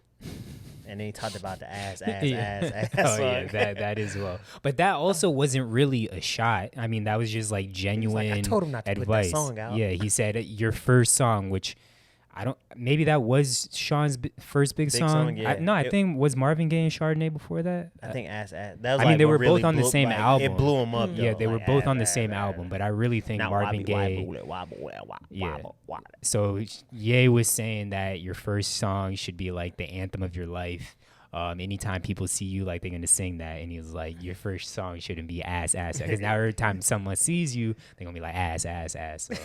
and then he talked about the ass. Oh yeah, that as well. But that also wasn't really a shot. I mean, that was just like genuine I told him not to advice. put that song out. Yeah, he said your first song, which maybe that was Sean's first big song. Yeah. I think was Marvin Gaye and Chardonnay before that. I think ass. That was I mean, they were really both on the same like, album. It blew him up. Though, Yeah, they were like, both on the ass, same ass, album. ass. But I really think Not Marvin Gaye. Yeah. So Ye was saying that your first song should be like the anthem of your life. Anytime people see you, like they're gonna sing that, and he was like, your first song shouldn't be ass, because now every time someone sees you, they're gonna be like ass. So,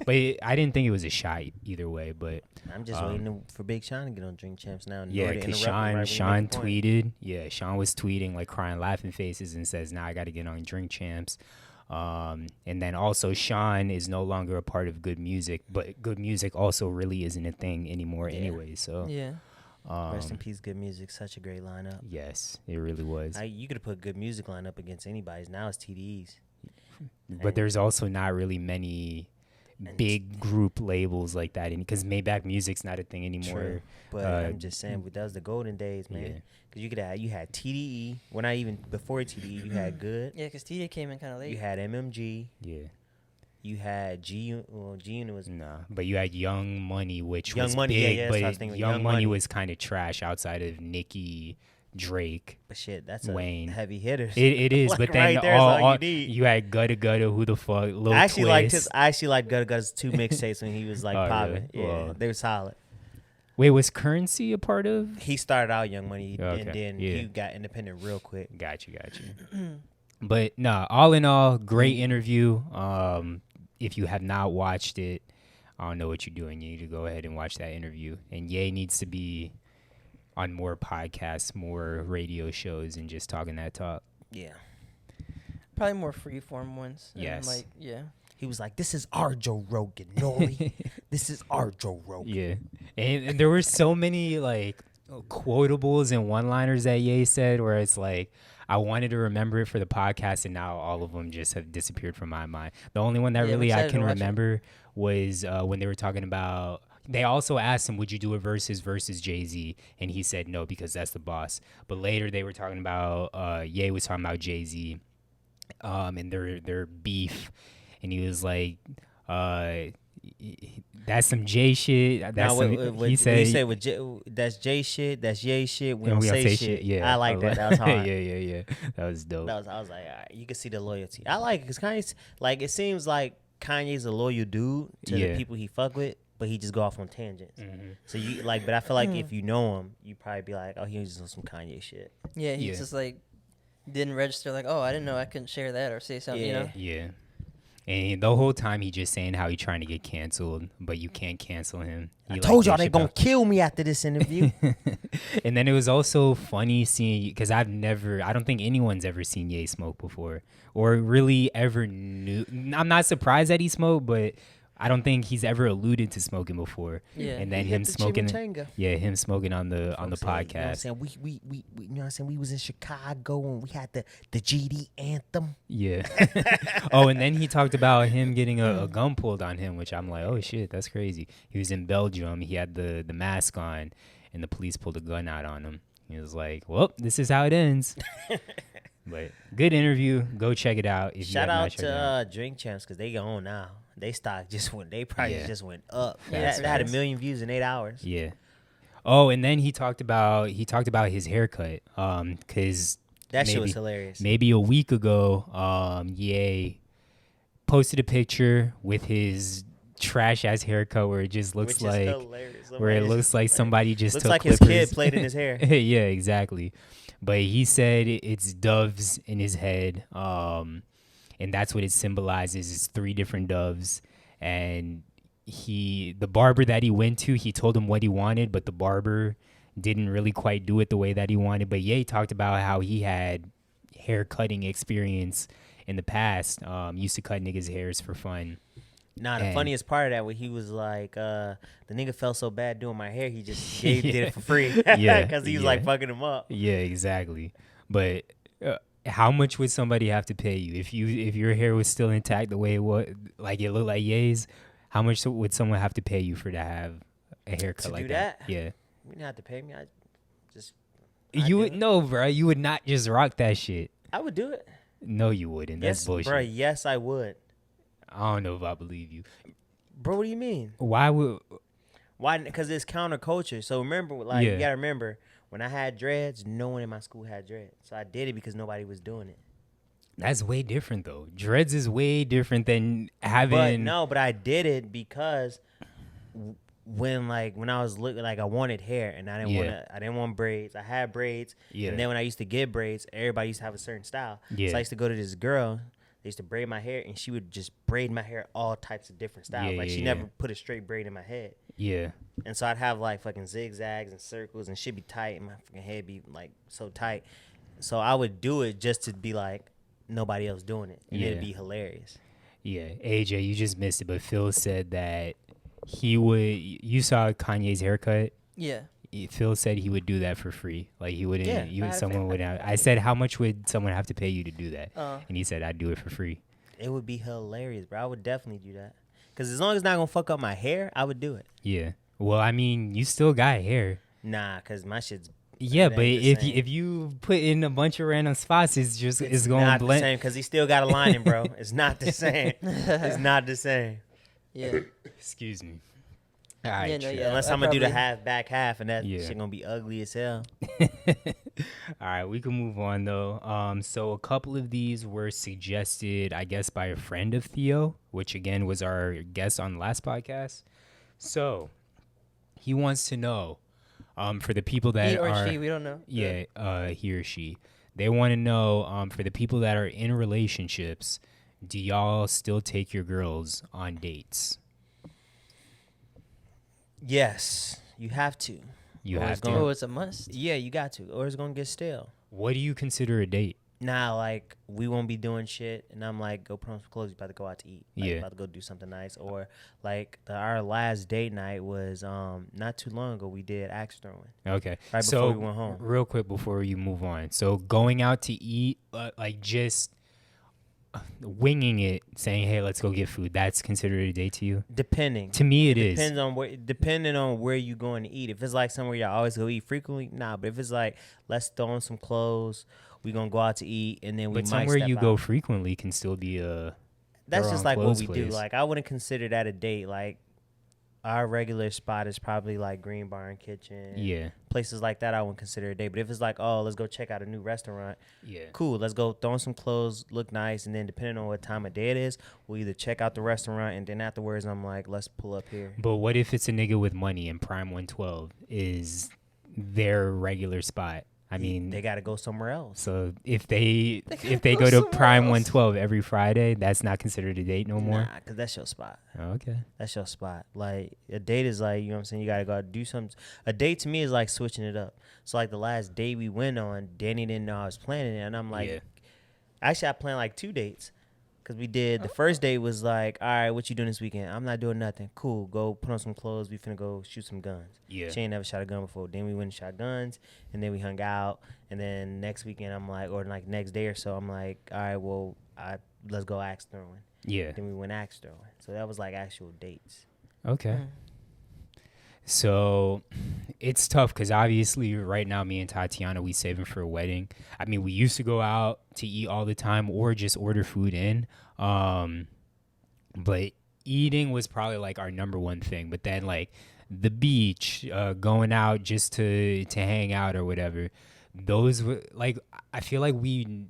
but I didn't think it was a shot either way. But I'm just waiting for Big Sean to get on Drink Champs now. Yeah, because Sean tweeted. Yeah, Sean was tweeting like crying, laughing faces, and says, "Now I got to get on Drink Champs." And then also Sean is no longer a part of Good Music, but Good Music also really isn't a thing anymore anyway. So Yeah. Rest in peace, Good Music. Such a great lineup. Yes, it really was. You could have put Good Music lineup against anybody's. Now it's TDE's. But there's also not really many big group labels like that, because Maybach Music's not a thing anymore. True. But I'm just saying, that was the golden days, man. Because you had TDE. Well, not even before TDE, you had Good. Yeah, because TD came in kind of late. You had MMG. Yeah. You had G. Well, G Unit was but you had Young Money, which Young was Money, big, yeah, but so I was thinking Young Young Money Money was kind of trash outside of Nicki, Drake. But shit, that's Wayne. a heavy hitter. It is, Like, but then right there's all you need. you had Gutta Gutta, who the fuck, Lil I actually Twist. liked Gutta Gutta's 2 mixtapes when he was like Oh, popping. really? Yeah, Well. they were solid. Wait, was Currency a part of? He started out Young Money, Okay, and then yeah. he got independent real quick. Got you. But nah, all in all, great interview. If you have not watched it, I don't know what you're doing. You need to go ahead and watch that interview. And Ye needs to be on more podcasts, more radio shows, and just talking that talk. Yeah. Probably more freeform ones. And Yes. He was like, "This is our Joe Rogan, Nori. This is our Joe Rogan." Yeah. And there were so many like quotables and one-liners that Ye said where it's like, I wanted to remember it for the podcast, and now all of them just have disappeared from my mind. The only one that really I can remember was when they were talking about, they also asked him, would you do a versus Jay-Z? And he said no, because that's the boss. But later they were talking about, Ye was talking about Jay-Z and their beef. And he was like, that's some Jay shit. That's he said, that's Jay shit. That's Ye shit. We and don't say shit. Yeah, I like that. That was hard. yeah. That was dope. I was like, all right, you can see the loyalty. I like it because Kanye's like, it seems like Kanye's a loyal dude to the people he fuck with, but he just go off on tangents. Mm-hmm. So you like, but I feel like if you know him, you probably be like, oh, he was just on some Kanye shit. Yeah, he's just like didn't register. Like, oh, I didn't know I couldn't share that or say something. You know? Yeah. And the whole time he just saying how he trying to get canceled, but you can't cancel him. I told y'all they gonna kill me after this interview. And then it was also funny seeing, because I don't think anyone's ever seen Ye smoke before, or really ever knew. I'm not surprised that he smoked, but I don't think he's ever alluded to smoking before. Yeah. And then He hit him the smoking. chimichanga. Yeah, him smoking on the Folks said, podcast. You know what I'm saying? We you know what I'm saying? We was in Chicago and we had the GD anthem. Yeah. Oh, and then he talked about him getting a gun pulled on him, which I'm like, oh shit, that's crazy. He was in Belgium. He had the mask on, and the police pulled a gun out on him. He was like, well, this is how it ends. But good interview. Go check it out. If Shout you have out not checked it out. to Drink Champs because they go on now. They stock just went. They prices Yeah. just went up. Facts, They had 1 facts. million views in 8 hours. Yeah. Oh, and then he talked about his haircut. Cause That shit maybe- was hilarious. maybe a week ago, Ye posted a picture with his trash ass haircut where it just looks Which like is hilarious. where it looks like somebody just looks took like his clippers. kid played in his hair. Yeah, exactly. But he said it's doves in his head, and that's what it symbolizes. It's 3 different doves, and the barber that he went to, he told him what he wanted, but the barber didn't really quite do it the way that he wanted. But Ye talked about how he had hair cutting experience in the past. Used to cut niggas' hairs for fun. Nah, the And- funniest part of that when he was like, the nigga felt so bad doing my hair, he just did it for free. Yeah, Because he was yeah. like fucking him up. Yeah, exactly. But how much would somebody have to pay you if your hair was still intact the way it was, like it looked like Ye's? How much would someone have to pay you for to have a haircut To like do that? that? Yeah. You didn't have to pay me. I'd You do would it. no, bro. You would not just rock that shit. I would do it. No, you wouldn't. That's Yes, bullshit. bro. Yes, I would. I don't know if I believe you. Bro, what do you mean? Why would? Why? Because it's counterculture. So remember, like, Yeah. you got to remember, when I had dreads, no one in my school had dreads. So I did it because nobody was doing it. That's way different though. Dreads is way different than having. But no, but I did it because when I was looking, like, I wanted hair and I didn't want braids. I had braids. Yeah. And then when I used to get braids, everybody used to have a certain style. Yeah. So I used to go to this girl. They used to braid my hair, and she would just braid my hair all types of different styles. Yeah, like, she yeah, never yeah. put a straight braid in my head. Yeah. And so I'd have, like, fucking zigzags and circles, and shit be tight, and my fucking head be, like, so tight. So I would do it just to be like, nobody else doing it. And it'd Yeah. be hilarious. Yeah, AJ, you just missed it, but Phil said that he would. You saw Kanye's haircut. Yeah. Phil said he would do that for free. Like he wouldn't. Yeah, if I had a someone would. I said, how much would someone have to pay you to do that? And he said, I'd do it for free. It would be hilarious, bro. I would definitely do that. Because as long as it's not going to fuck up my hair, I would do it. Yeah. Well, I mean, you still got hair. Nah, because my shit's... Yeah, it but ain't the if same. if you put in a bunch of random spots, it's just it's going not to the blend. same, because he still got a lining, bro. It's not the same. It's not the same. Yeah. Excuse me. All right. Yeah, no, true. yeah. Unless I I'm going to do the probably- half, back half, and that Yeah. shit going to be ugly as hell. All right, we can move on though. So a couple of these were suggested, I guess, by a friend of Theo, which again was our guest on the last podcast. So he wants to know, for the people that He or are, she, we don't know. yeah, he or she, they want to know, for the people that are in relationships, do y'all still take your girls on dates? Yes, you have to. You Or have it's to. gonna- Oh, it's a must. Yeah, you got to, or it's going to get stale. What do you consider a date? Nah, like, we won't be doing shit, and I'm like, go put on some clothes, you about to go out to eat. Like, Yeah. about to go do something nice. Or, like, our last date night was not too long ago, we did axe throwing. Okay. Right so before we went home. real quick before you move on. So going out to eat, like just winging it, saying, "Hey, let's go get food." That's considered a date to you? Depending. To me, it is. Depends on depending on where you going to eat. If it's like somewhere y'all always go eat frequently, nah. But if it's like, let's throw on some clothes, we gonna go out to eat, and then we But might somewhere step you out. go frequently can still be a. That's throw just on like what clothes we do. place. Like, I wouldn't consider that a date. Like, our regular spot is probably like Green Barn Kitchen. Yeah. Places like that I wouldn't consider a date. But if it's like, oh, let's go check out a new restaurant, Yeah. cool, let's go throw on some clothes, look nice, and then depending on what time of day it is, we'll either check out the restaurant, and then afterwards I'm like, let's pull up here. But what if it's a nigga with money and Prime 112 is their regular spot? I mean, They got to go somewhere else. so if they gotta go go to somewhere Prime else. 112 every Friday, that's not considered a date no more. Nah, because that's your spot. Oh, okay. That's your spot. Like, a date is like, you know what I'm saying? You got to go out and do something. A date to me is like switching it up. So, like, the last date we went on, Danny didn't know I was planning it. And I'm like, Yeah. actually, I planned like 2 dates. Because we did, the first day was like, all right, what you doing this weekend? I'm not doing nothing. Cool, go put on some clothes. We finna go shoot some guns. Yeah. She ain't never shot a gun before. Then we went and shot guns, and then we hung out. And then next weekend, I'm like, or like next day or so, I'm like, all right, well, let's go axe throwing. Yeah. Then we went axe throwing. So that was like actual dates. Okay. So it's tough because obviously right now me and Tatiana, we saving for a wedding. I mean, we used to go out to eat all the time or just order food in. But eating was probably like our number one thing. But then like the beach, going out just to hang out or whatever, those were like, I feel like we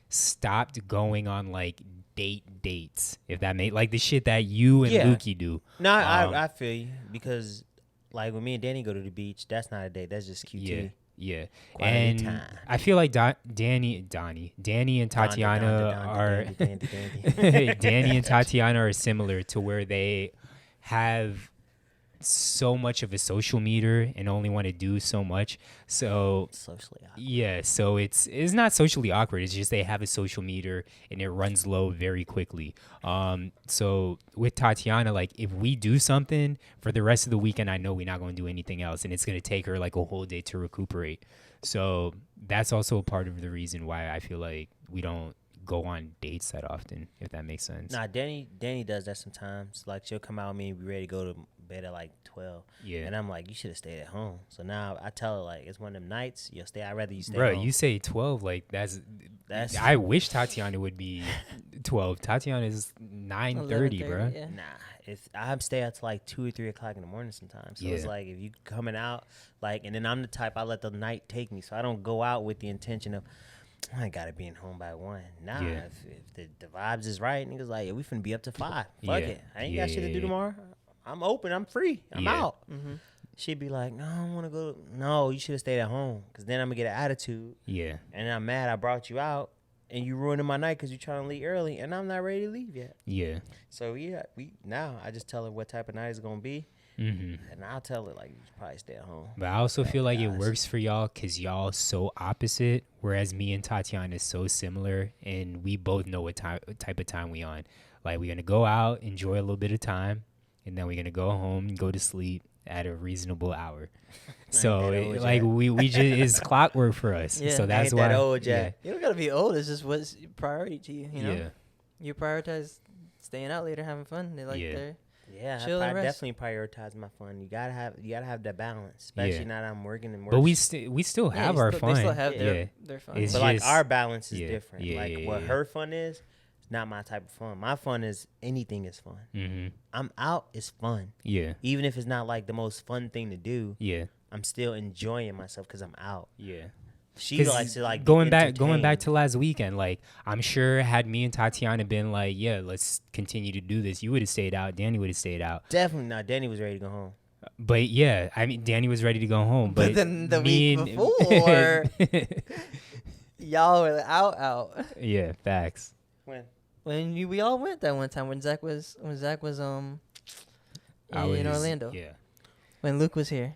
stopped going on like dates, if that made like the shit that you and Lukey do. No, I feel you, because like when me and Danny go to the beach, that's not a date. That's just QT. Yeah. Quality And time. I feel like Danny and Tatiana are Danny and Tatiana are similar to where they have so much of a social meter and only want to do so much. So Socially awkward. yeah, so it's not socially awkward. It's just they have a social meter and it runs low very quickly. So with Tatiana, like if we do something for the rest of the weekend, I know we're not going to do anything else, and it's going to take her like a whole day to recuperate. So that's also a part of the reason why I feel like we don't go on dates that often, if that makes sense. Nah, Danny does that sometimes. Like she'll come out with me and be ready to go to bed at like 12. Yeah. And I'm like, you should have stayed at home. So now I tell her like, it's one of them nights. You'll stay. I'd rather you stay. Bro, home. you say 12, like that's. I wish Tatiana would be 12. Tatiana is 9:30, bro. Yeah. Nah, if I stay out till like 2 or 3 o'clock in the morning sometimes. So it's like if you coming out, like, and then I'm the type, I let the night take me. So I don't go out with the intention of, I gotta be in home by 1. Nah, if the vibes is right, niggas like, yeah, we finna be up to 5. Fuck it. I ain't got shit to do tomorrow. I'm open. I'm free. I'm out. Mm-hmm. She'd be like, no, I don't want to go. No, you should have stayed at home, because then I'm going to get an attitude. Yeah. And I'm mad I brought you out, and you ruining my night because you're trying to leave early, and I'm not ready to leave yet. Yeah. So, now I just tell her what type of night it's going to be. Mm-hmm. And I'll tell her, like, you should probably stay at home. But I also feel like it works for y'all because y'all so opposite, whereas me and Tatiana is so similar, and we both know what type of time we on. Like, we're going to go out, enjoy a little bit of time, and then we're going to go home and go to sleep at a reasonable hour. So, we just, it's clockwork for us. Yeah. So that's Ain't why. that old, Jack. You don't gotta be old. It's just what's priority to you. You know. Yeah. You prioritize staying out later, having fun. They like their Yeah, chill and rest. definitely prioritize my fun. You gotta have that balance, especially now that I'm working and But working. we still have our fun. They still have yeah. their fun. It's But like just- our balance is yeah, different. yeah, Like yeah, what yeah. her fun is not my type of fun. My fun is anything is fun. Mm-hmm. I'm out is fun. Yeah. Even if it's not like the most fun thing to do, Yeah. I'm still enjoying myself because I'm out. Yeah. She likes to like going be back entertained. to last weekend. Like I'm sure had me and Tatiana been like, yeah, let's continue to do this, you would have stayed out. Danny would have stayed out. Definitely not. Danny was ready to go home. But yeah, I mean, Danny was ready to go home. But then the me week and- before, y'all were out. When We all went that one time when Zach was I in was- Orlando. Yeah. When Luke was here.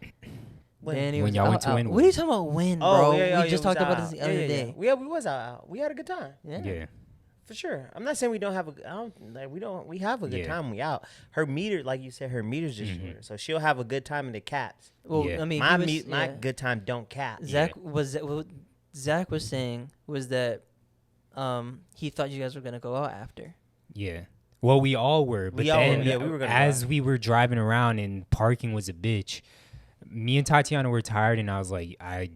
Danny When was y'all went to out. Wynwood. What are you talking about? When, bro? We just talked about this the other day. Yeah, we was out. We had a good time. Yeah. For sure. I'm not saying we don't have we have a good time when we out. Her meter, like you said, her meter's just shorter. So she'll have a good time and it caps. Well, Yeah. I mean, My good time don't cap. Zach what Zach was saying was that he thought you guys were gonna go out after. Yeah. Well, we all were, but We all then were, yeah, we were gonna go as out. we were driving around and parking was a bitch, me and Tatiana were tired, and I was like, I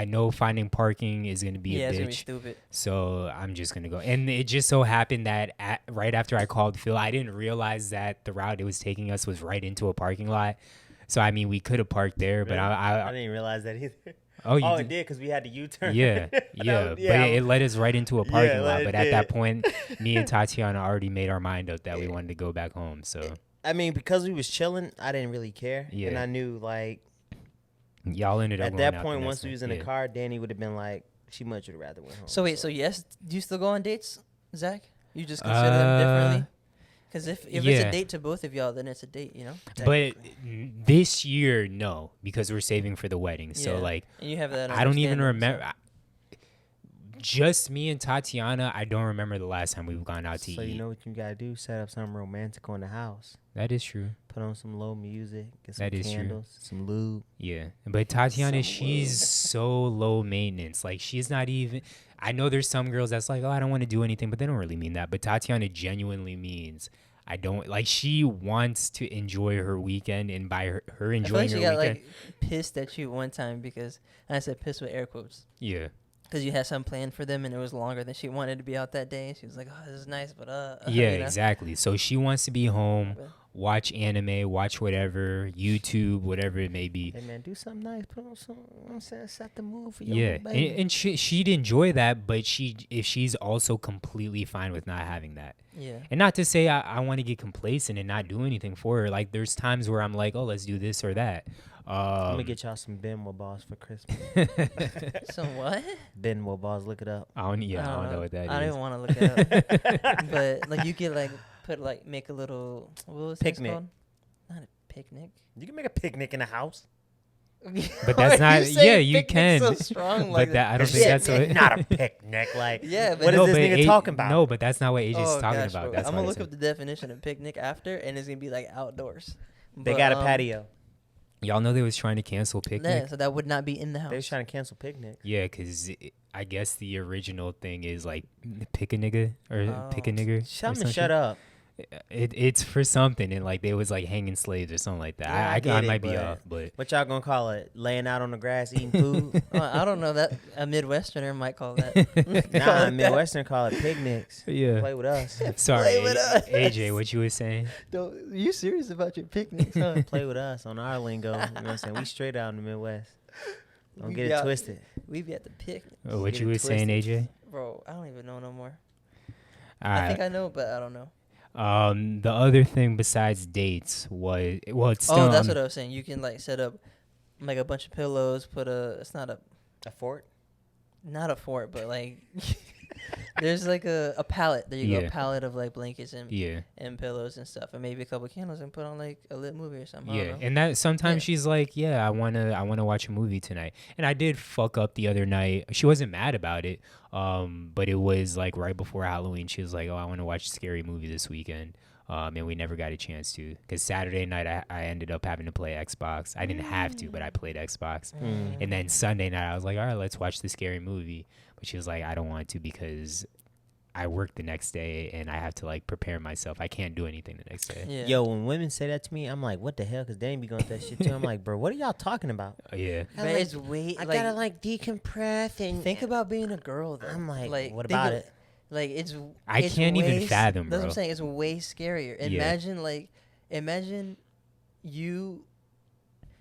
know finding parking is gonna be a It's gonna be bitch, stupid. so I'm just gonna go. And it just so happened that right after I called Phil, I didn't realize that the route it was taking us was right into a parking lot. So I mean, we could have parked there, but I I didn't even that either. oh, you Oh, did? it did because we had the U-turn. Yeah, but it led us right into a parking lot. it But at that did. point, me and Tatiana already made our mind up that we wanted to go back home. So I mean, because we was chilling, I didn't really care. Yeah. And I knew, like, y'all ended up at going that out point, the once next we was night. in the car, Danny would have been like, she much would have rather went home. So wait, so yes, do you still go on dates, Zach? You just consider them differently? Because if it's yeah. a date to both of y'all, then it's a date, you know. But this year, no, because we're saving for the wedding. So Yeah. like, And you have that. I don't even understanding, remember. just me and Tatiana, I don't remember the last time we've gone out to eat. So you know what you gotta do? Set up something romantic on the house. That is true. Put on some low music. Get some That is true. candles. Some lube. Yeah, but Tatiana, Some she's so low maintenance. Like, she's not even. I know there's some girls that's like, oh, I don't want to do anything, but they don't really mean that. But Tatiana genuinely means I don't like. She wants to enjoy her weekend, and by her I feel enjoying like she her got weekend, like pissed at you one time because, and I said pissed with air quotes. yeah, Because you had some plan for them and it was longer than she wanted to be out that day. She was like, "Oh, this is nice, but yeah, you know? exactly. So she wants to be home, But- watch anime, watch whatever, YouTube, whatever it may be. Hey man, do something nice. Put on some. You know what I'm saying, set the mood for Yeah, your baby. and she'd enjoy that, but if she's also completely fine with not having that. Yeah. And not to say I want to get complacent and not do anything for her. Like, there's times where I'm like, oh, let's do this or that. I'm gonna get y'all some Benwo balls for Christmas. So what? Benwo balls, look it up. I don't know what that is. I don't even want to look it up. But like you could like make a little what was this Picnic. called? Not a picnic. You can make a picnic in the house. But that's Why are not. you saying Yeah, you picnic's can. So strong like But that I don't It's think Yeah, that's what. not a picnic. Like, Yeah, but what is No, this but nigga talking about? No, but that's not what AJ's Oh, talking gosh, about. bro. That's I'm what gonna I look said. up the definition of picnic after, and it's gonna be like outdoors. They But, got a patio. Y'all know they was trying to cancel Yeah, picnic. so that would not be in the They was house. trying to cancel picnics. Yeah, because I guess the original thing is like pick a nigga or pick a Oh. nigger. Shut up. It's for something, and like they was like hanging slaves or something like that. Yeah, I I get it, might be but- off, but What y'all gonna call it? Laying out on the grass eating food? I don't know that a Midwesterner might call that. Nah, Midwestern call it picnics. yeah. Play with us. Sorry, Play with us. AJ, what you was saying? You serious about your picnics, huh? Play with us on our lingo. You know what I'm saying? We straight out in the Midwest. Don't We get be it out- twisted. We be at the picnic, Oh, what Get you it was saying, AJ? bro. I don't even know no more. All I think right. I know, but I don't know. The other thing besides dates was it's still. Oh, that's what I was saying. You can like set up like a bunch of pillows. It's not a fort? fort, but like there's like a pallet. There you go, Yeah. a pallet of like blankets and Yeah. pillows and stuff, and maybe a couple candles, and put on like a lit movie or something. I Yeah, don't know. and that sometimes Yeah. she's like, "Yeah, I wanna watch a movie tonight." And I did fuck up the other night. She wasn't mad about it, but it was like right before Halloween. She was like, "Oh, I want to watch a scary movie this weekend," and we never got a chance to because Saturday night I ended up having to play Xbox. I didn't have to, but I played Xbox. And then Sunday night I was like, "All right, let's watch the scary movie," but she was like, "I don't want to because I work the next day and I have to like prepare myself. I can't do anything the next day." Yeah. Yo, when women say that to me, I'm like, what the hell? Because they be going through that shit too. I'm like, bro, what are y'all talking about? Yeah. But it's way I like gotta like decompress and think about being a girl though. I'm like, what think about of- it? Like I it's can't even way fathom, That's what bro. I'm saying. It's way scarier. Yeah. Imagine you,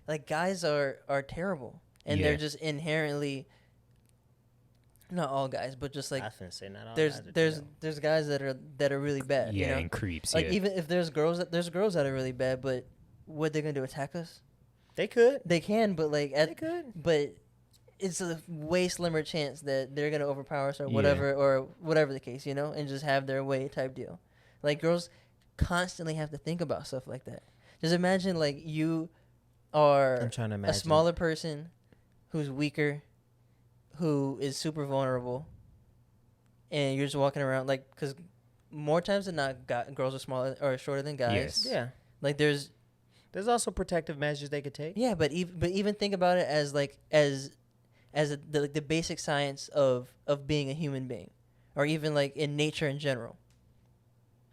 like guys are terrible, and Yeah. they're just inherently. Not all guys, but just like I finna say not all there's guys are there's terrible. there's guys that are really bad. Yeah, you know? and creeps. Like yeah. even if there's girls that are really bad, but what they're gonna do? Attack us? They could. They can, but like They could. but it's a way slimmer chance that they're gonna overpower us or Yeah. whatever the case, you know, and just have their way type deal. Like girls constantly have to think about stuff like that. Just imagine like you are I'm trying to a imagine. smaller person who's weaker, who is super vulnerable, and you're just walking around like because more times than not, girls are smaller or shorter than guys. Yes. Yeah. Like there's also protective measures they could take. yeah, but even think about it as like the basic science of being a human being, or even like in nature in general.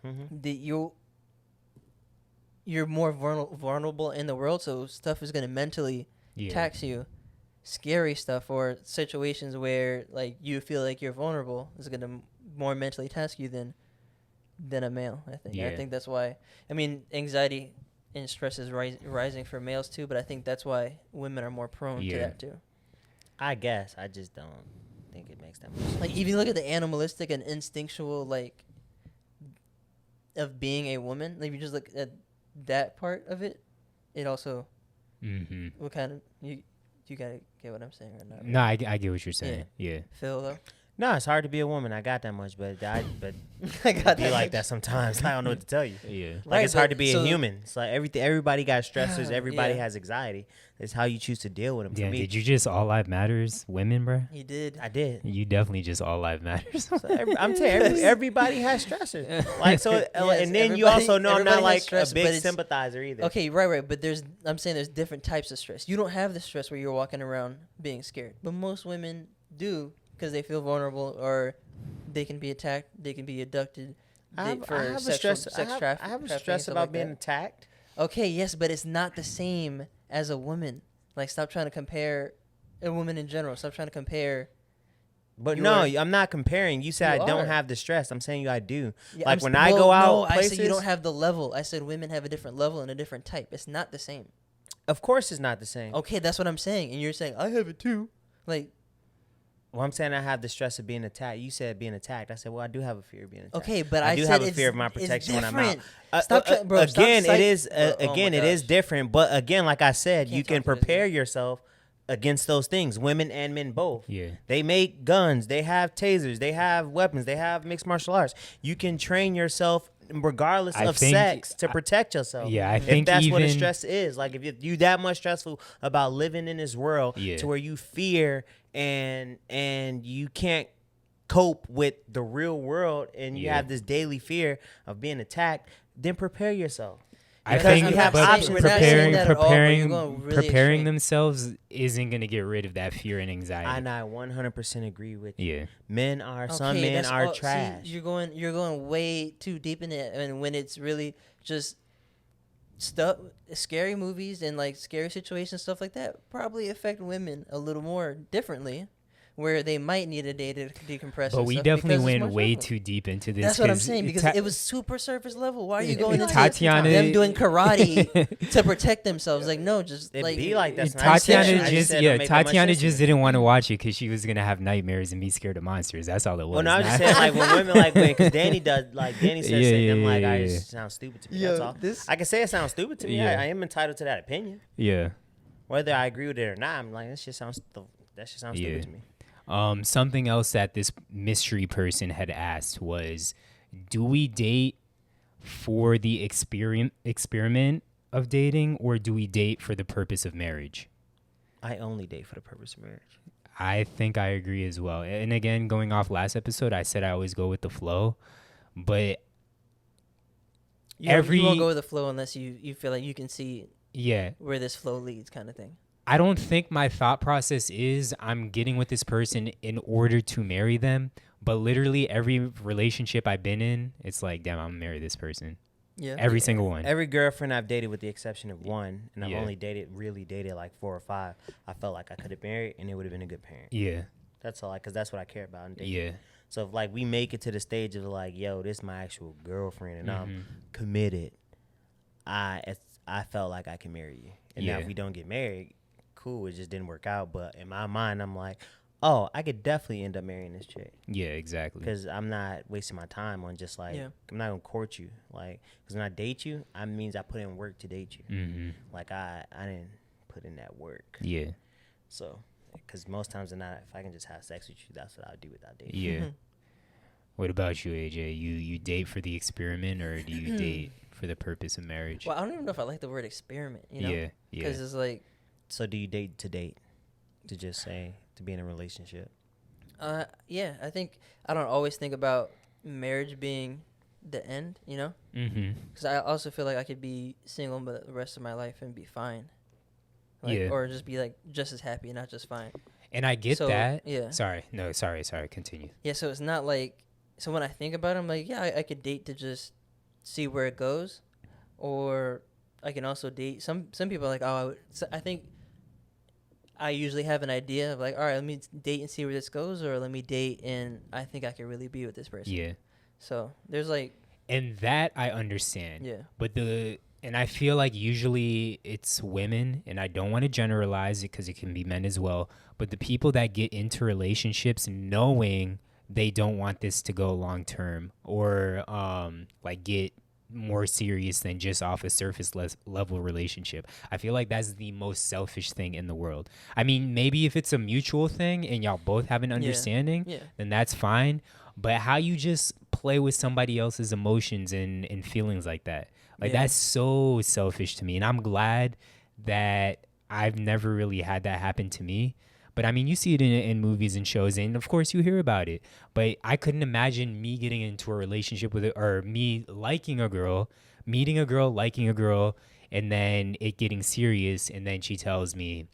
Mm-hmm. You're more vulnerable in the world, so stuff is gonna mentally Yeah. tax you. Scary stuff or situations where like you feel like you're vulnerable is gonna more mentally task you than a male. I think. Yeah. I think that's why. I mean, anxiety and stress is rising for males too, but I think that's why women are more prone to Yeah. that too. I guess. I just don't think it makes that much sense. Like if you look at the animalistic and instinctual like of being a woman, like if you just look at that part of it, it also Mm-hmm. what kind of you gotta get what I'm saying right now. No, I get what you're saying. Yeah. Phil though. No, it's hard to be a woman. I got that much, but I be got that like much. that sometimes. I don't know what to tell you. Yeah. Like Right, it's hard but to be a so- human. It's like everybody got stressors. Everybody Yeah. has anxiety. It's how you choose to deal with them. For Damn, me, did you just all life matters women, bro? He did. I did. You definitely just all life matters. So I'm telling you, everybody has stressors. Like so, and then you everybody- also know I'm not everybody has like stress, a but big it's- sympathizer either. Okay, right. But I'm saying there's different types of stress. You don't have the stress where you're walking around being scared, but most women do because they feel vulnerable or they can be attacked, they can be abducted. I have a sexual- stress. sex I trafficking have a and stress stuff about like being that. attacked. Okay, yes, but it's not the same as a woman. Like, stop trying to compare a woman in general. Stop trying to compare. But You no, are- I'm not comparing. You said You I don't are. have the stress. I'm saying I do. Yeah, Like I'm when s- I well, go out no, places, I said you don't have the level. I said women have a different level and a different type. It's not the same. of course, it's not the same. Okay, that's what I'm saying, and you're saying I have it too. Like, Well, I'm saying I have the stress of being attacked. You said being attacked. I said, well, I do have a fear of being attacked. okay, but I I do said have a it's- fear of my it's protection when I'm out. different. Stop trying, bro. Stop Again, psych- it is Bro, oh my again, it is gosh. different. But again, like I said, Can't you can talk to this prepare dude. yourself against those things. Women and men both. Yeah. They make guns. They have tasers. They have weapons. They have mixed martial arts. You can train yourself regardless I of think- sex to protect yourself. Yeah, I if think that's what a even- stress is. Like if you that much stressful about living in this world Yeah. to where you fear and you can't cope with the real world and you Yeah. have this daily fear of being attacked, then prepare yourself. I Because think we have but options. We're not saying that at all, but you're preparing going really preparing extreme. themselves isn't gonna get rid of that fear and anxiety. And I 100% agree with you. Yeah. Men are some Okay, men that's are all- see, trash. you're going way too deep in it, and when it's really just stuff, scary movies and like scary situations, stuff like that, probably affect women a little more differently, where they might need a day to decompress. But and we stuff definitely because it's went more way stressful. too deep into this. That's what I'm 'cause saying because it was super surface level. Why are you going into Tatiana them doing karate to protect themselves? Like no, just It like be like that. I just said- I Tatiana just just said yeah, don't make that much Tatiana sense to just me. didn't want to watch it because she was gonna have nightmares and be scared of monsters. That's all it was. Well, no, I was just Not- saying like when women like when because Danny does like Danny says Yeah, shit, yeah, them like yeah, I yeah. just sound stupid to me. Yo, That's all. this- I can say it sounds stupid to me. Yeah. I am entitled to that opinion. yeah. Whether I agree with it or not, I'm like that shit sounds Yeah. stupid to me. Something else that this mystery person had asked was, do we date for the experiment of dating, or do we date for the purpose of marriage? I only date for the purpose of marriage. I think I agree as well. And again, going off last episode, I said I always go with the flow, but you won't go with the flow unless you feel like you can see yeah, where this flow leads, kind of thing. I don't think my thought process is I'm getting with this person in order to marry them, but literally every relationship I've been in, it's like, damn, I'm gonna marry this person. Yeah. Every single one. Every girlfriend I've dated, with the exception of one, and I've Yeah. only really dated like 4 or 5, I felt like I could have married and it would have been a good parent. Yeah. That's all, because that's what I care about in dating. Yeah. So if like we make it to the stage of like, yo, this is my actual girlfriend and Mm-hmm. I'm committed, I felt like I can marry you. And now Yeah. if we don't get married, cool, it just didn't work out. But in my mind, I'm like, oh, I could definitely end up marrying this chick. Yeah, exactly. Because I'm not wasting my time on just like, Yeah. I'm not going to court you. Like, because when I date you, that means I put in work to date you. Mm-hmm. Like, I didn't put in that work. Yeah. So, because most times if I can just have sex with you, that's what I would do without dating. Yeah. What about you, AJ? You date for the experiment, or do you date for the purpose of marriage? Well, I don't even know if I like the word experiment. You know? Yeah. Because Yeah. it's like, So do you date? To just say, to be in a relationship? yeah, I think I don't always think about marriage being the end. You know? Mm-hmm. Because I also feel like I could be single but the rest of my life and be fine. Like, Yeah. Or just be like just as happy, not just fine. And I get So, that. yeah. Sorry. No, sorry. Continue. Yeah, so it's not like, so when I think about it, I'm like, yeah, I could date to just see where it goes, or I can also date. Some people are like, oh, I think I usually have an idea of like, all right, let me date and see where this goes, or let me date and I think I can really be with this person. Yeah. So there's like, And that I understand. yeah, But and I feel like usually it's women, and I don't want to generalize it because it can be men as well, but the people that get into relationships knowing they don't want this to go long term, or like get more serious than just off a surface level relationship. I feel like that's the most selfish thing in the world. I mean, maybe if it's a mutual thing and y'all both have an understanding, then that's fine. But how you just play with somebody else's emotions and feelings like that, like that's so selfish to me. And I'm glad that I've never really had that happen to me. But I mean, you see it in movies and shows, and of course you hear about it. But I couldn't imagine me getting into a relationship with it, or me liking a girl, meeting a girl, liking a girl, and then it getting serious, and then she tells me,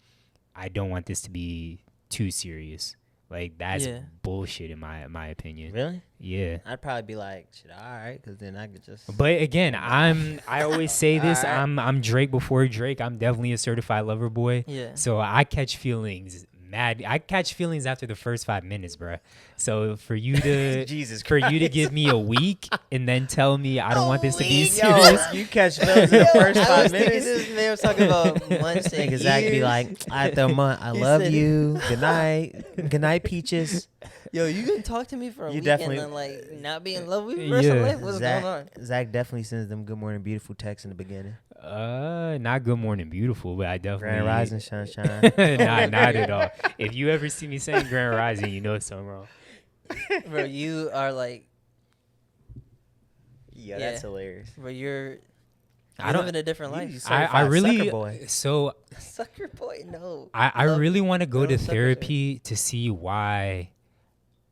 I don't want this to be too serious. Like, that's bullshit in my opinion. Really? Yeah. I'd probably be like, shit, all right, because then I could just. But again, I always say this. Right. I'm Drake before Drake. I'm definitely a certified lover boy. Yeah. So I catch feelings. I catch feelings after the first 5 minutes, bro. So for you to you to give me a week and then tell me I don't want this to be serious, you catch feelings in the first 5 minutes. This man was talking about months and years. Zach be like, after a month, I love you. Good night, Peaches. Yo, you can talk to me for a week and then like not be in love with me. What's going on? Zach definitely sends them good morning, beautiful texts in the beginning. Not good morning, beautiful, but I definitely Grand Rising, sunshine. not at all. If you ever see me saying Grand Rising, you know something wrong. Bro, you are like, yeah, that's hilarious. But you're I don't live in a different life. I really sucker boy. So Sucker boy, no. I really want to go to therapy to see why,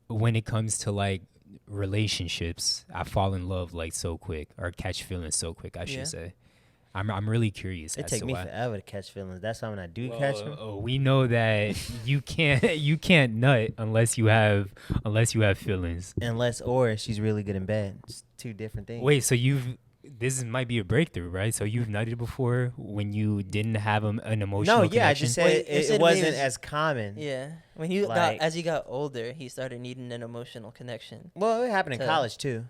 when it comes to like relationships, I fall in love like so quick, or catch feelings so quick, I should say. I'm really curious. It take me forever to catch feelings. That's why when I do catch them. We know that you can't nut unless you have feelings. Or she's really good in bed. It's two different things. Wait, so this might be a breakthrough, right? So you've nutted before when you didn't have an emotional connection? I just said it wasn't as common. Yeah. When he as he got older, he started needing an emotional connection. Well, it happened in college too.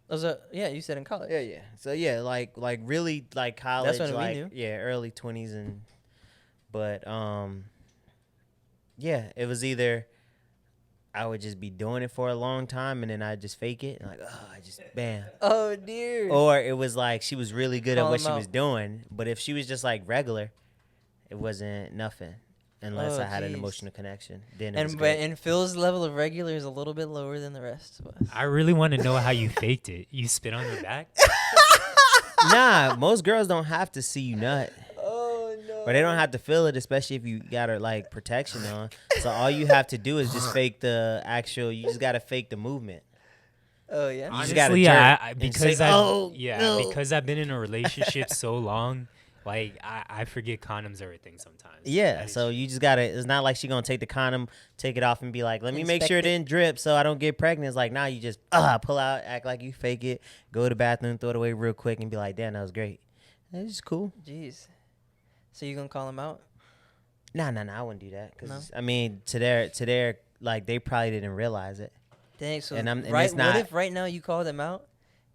You said in college. Yeah. So yeah, like really like college. That's when we knew. Yeah, early 20s but yeah, it was either I would just be doing it for a long time and then I'd just fake it and I just bam. Oh dear. Or it was like she was really good at what she was doing, but if she was just like regular, it wasn't nothing. Unless I had an emotional connection, then it was great. And Phil's level of regular is a little bit lower than the rest of us. I really want to know how you faked it. You spit on her back? Nah, most girls don't have to see you nut. Oh no. Or they don't have to feel it, especially if you got her like protection on. So all you have to do is just fake the actual. You just gotta fake the movement. Oh yeah. Honestly, because I've been in a relationship so long. Like, I forget condoms are a thing sometimes. Yeah, so you just gotta, it's not like she gonna take the condom, take it off and be like, let me make sure it didn't drip so I don't get pregnant. It's like, nah, you just pull out, act like you fake it, go to the bathroom, throw it away real quick and be like, damn, that was great. It's just cool. Jeez. So you gonna call him out? Nah, I wouldn't do that. Cause, I mean, to their, like, they probably didn't realize it. Dang, so what if right now you call them out?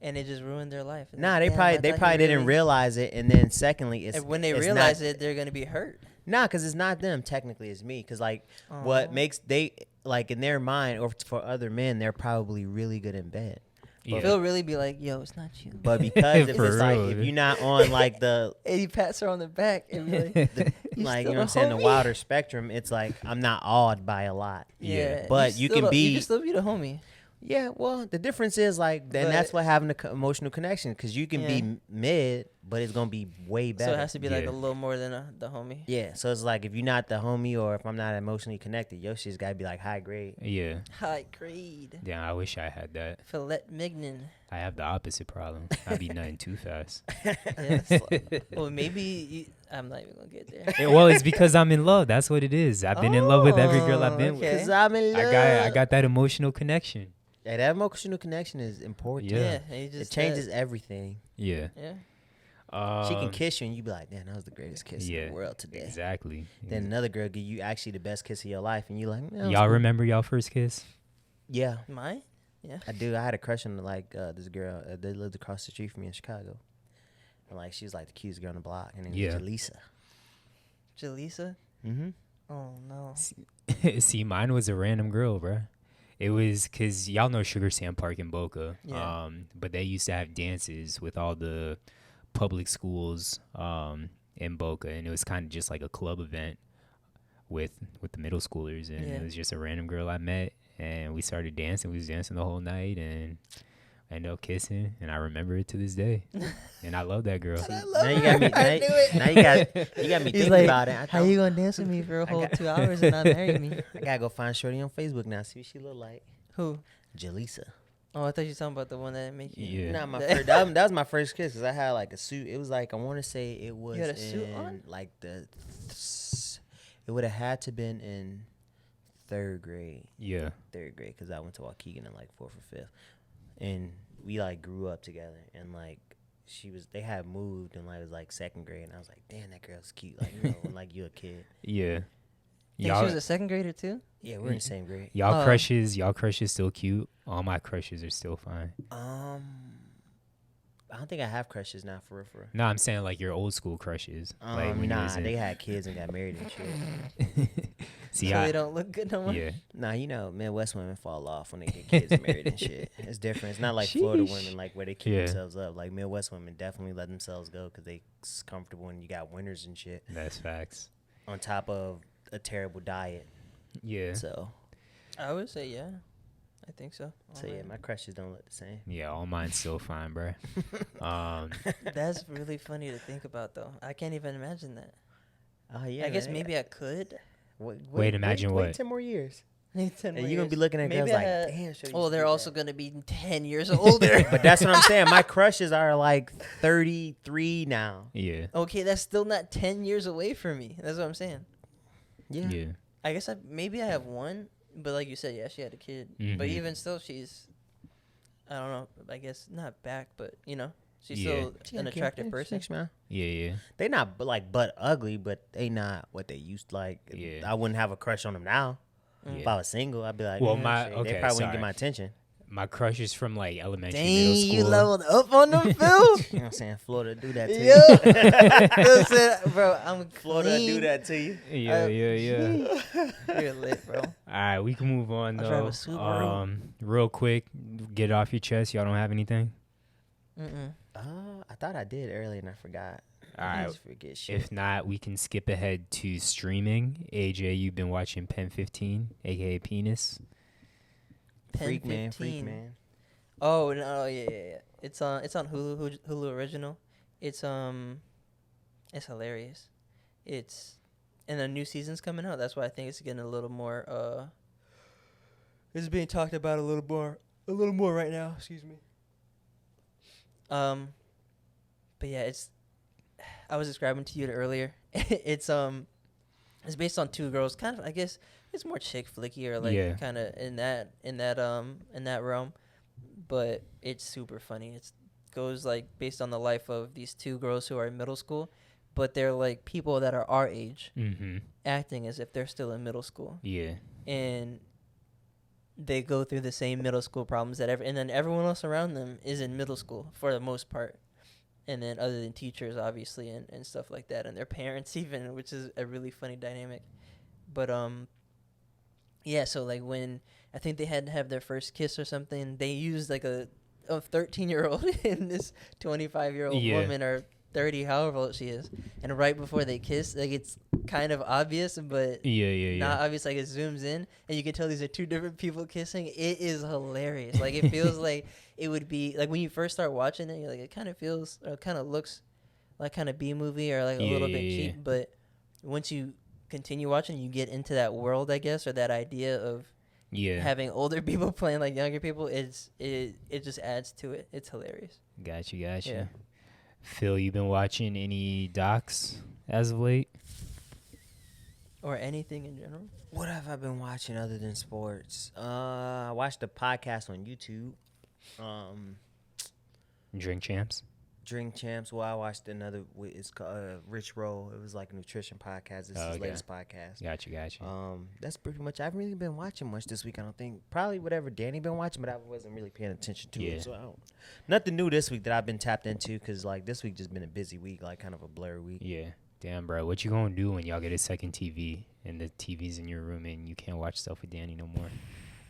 And it just ruined their life. Nah, they probably didn't realize it. And then secondly, it's when they realize it, they're gonna be hurt. Nah, because it's not them. Technically, it's me. Because like, what makes they like in their mind, or for other men, they're probably really good in bed. Yeah. Phil really be like, yo, it's not you. But because if it's like if you're not on like the and he pats her on the back and be like, you know what I'm saying, the wilder spectrum, it's like I'm not awed by a lot. Yeah. But you can still be the homie. Yeah, well, the difference is like, then that's what having the emotional connection, because you can be mid, but it's gonna be way better. So it has to be like a little more than the homie. Yeah, so it's like if you're not the homie, or if I'm not emotionally connected, your shit's gotta be like high grade. Yeah. High grade. Yeah, I wish I had that. Filet mignon. I have the opposite problem. I be nutting too fast. Well, maybe I'm not even gonna get there. Well, it's because I'm in love. That's what it is. I've been in love with every girl I've been with. Because I'm in love. I got that emotional connection. Yeah, that emotional connection is important. Yeah, it changes everything. Yeah. She can kiss you and you be like, damn, that was the greatest kiss in the world today. Exactly. Then another girl give you actually the best kiss of your life, and you like, y'all remember y'all first kiss? Yeah. Mine? Yeah. I do. I had a crush on like this girl. They lived across the street from me in Chicago, and like she was like the cutest girl on the block, and then Jaleesa. Jaleesa? Mm-hmm. Oh no. See, mine was a random girl, bro. It was because y'all know Sugar Sand Park in Boca. Yeah. But they used to have dances with all the public schools in Boca, and it was kind of just like a club event with the middle schoolers, and Yeah. it was just a random girl I met, and we started dancing. We was dancing the whole night, and I ended up kissing, and I remember it to this day. And I love that girl. Now you got me. Now you got me He's thinking like, about it. how you gonna dance with me for a whole 2 hours and not marry me? I gotta go find Shorty on Facebook now. See what she look like. Who? Jalisa. Oh, I thought you were talking about the one that make you. Yeah. Nah, my first, that was my first kiss because I had like a suit. It was like I want to say it was had a suit in on? like it would have had to been in third grade Yeah. because I went to Waukegan in like fourth or fifth, and we like grew up together, and like they had moved and like it was like second grade, and I was like, damn, that girl's cute, like when like you a kid. Yeah. Think she was a second grader too? Yeah, we're in the same grade. Y'all crushes still cute. All my crushes are still fine. I don't think I have crushes now for real. No, I'm saying like your old school crushes. Like when you Nah, was in- they had kids and got married and shit. See, So they don't look good no more? yeah. Nah, you know, Midwest women fall off when they get kids and married and shit. It's different. It's not like Florida Sheesh. women, like where they keep Yeah. themselves up. Like Midwest women definitely let themselves go because they comfortable and you got winters and shit. That's facts. On top of a terrible diet. Yeah. So I would say yeah. I think so. yeah, my crushes don't look the same. Yeah, all mine's still fine, bruh. That's really funny to think about, though. I can't even imagine that. Oh yeah. I guess maybe I could. Wait, imagine what? 10 more years. Need 10 And more you're gonna be years. looking at Maybe girls I like, had- damn. Sure Oh, they're also gonna be 10 years older. But that's what I'm saying. My crushes are like 33 now. Yeah. Okay, that's still not 10 years away from me. That's what I'm saying. Yeah. I guess maybe I have one, but like you said, yeah, she had a kid. But Mhm. even still, she's, I don't know, I guess not back, but you know, she's Yeah. still an attractive person. Yeah. They not like butt ugly, but they not what they used to like. Yeah. I wouldn't have a crush on them now. Mm. If I was single, I'd be like, Well, "Mm, my- shit." okay, they probably wouldn't sorry. get my attention. My crushes from like elementary, Dang, middle school. you leveled up on them, Phil. You know what I'm saying? Florida do that to Yo, you. Phil said, bro, I'm Florida clean. do that to you. Yeah. You're lit, bro. All right, we can move on I drive though. a Subaru. Real quick, get it off your chest. Y'all don't have anything? Mm-mm. I thought I did earlier and I forgot. All I right. just forget shit. If not, we can skip ahead to streaming. AJ, you've been watching Pen 15, aka Penis. Freak man, 15. freak man. Oh no, yeah. It's on Hulu original. It's hilarious. And a new season's coming out. That's why I think it's getting a little more. It's being talked about a little more right now. Excuse me. But yeah, I was describing to you earlier. It's based on two girls. Kind of, I guess it's more chick flicky or like Yeah. kind of in that realm. But it's super funny. It goes like based on the life of these two girls who are in middle school, but they're like people that are our age, Mm-hmm. acting as if they're still in middle school, Yeah. and they go through the same middle school problems and then everyone else around them is in middle school for the most part, and then other than teachers obviously and stuff like that, and their parents even, which is a really funny dynamic. But yeah, so like when I think they had to have their first kiss or something, they used like a 13-year-old and this 25-year-old Yeah. woman or 30, however old she is, and right before they kiss, like it's kind of obvious, but Yeah. not obvious. Like it zooms in, and you can tell these are two different people kissing. It is hilarious. Like it feels like it would be like when you first start watching it, you're like, it kind of feels or kind of looks like kind of B movie or like a little bit cheap. But once you continue watching, you get into that world, I guess, or that idea of having older people playing like younger people. It just adds to it. It's hilarious. Gotcha. Yeah. Phil, you been watching any docs as of late? Or anything in general. What have I been watching other than sports? I watched a podcast on YouTube. Drink Champs? Drink Champs. Well, I watched another. It's called Rich Roll. It was like a nutrition podcast. This is his latest podcast. Gotcha. That's pretty much. I haven't really been watching much this week. I don't think. Probably whatever Danny been watching, but I wasn't really paying attention to it. So nothing new this week that I've been tapped into because like this week just been a busy week, like kind of a blur week. Yeah. Damn, bro. What you gonna do when y'all get a second TV and the TV's in your room and you can't watch stuff with Danny no more?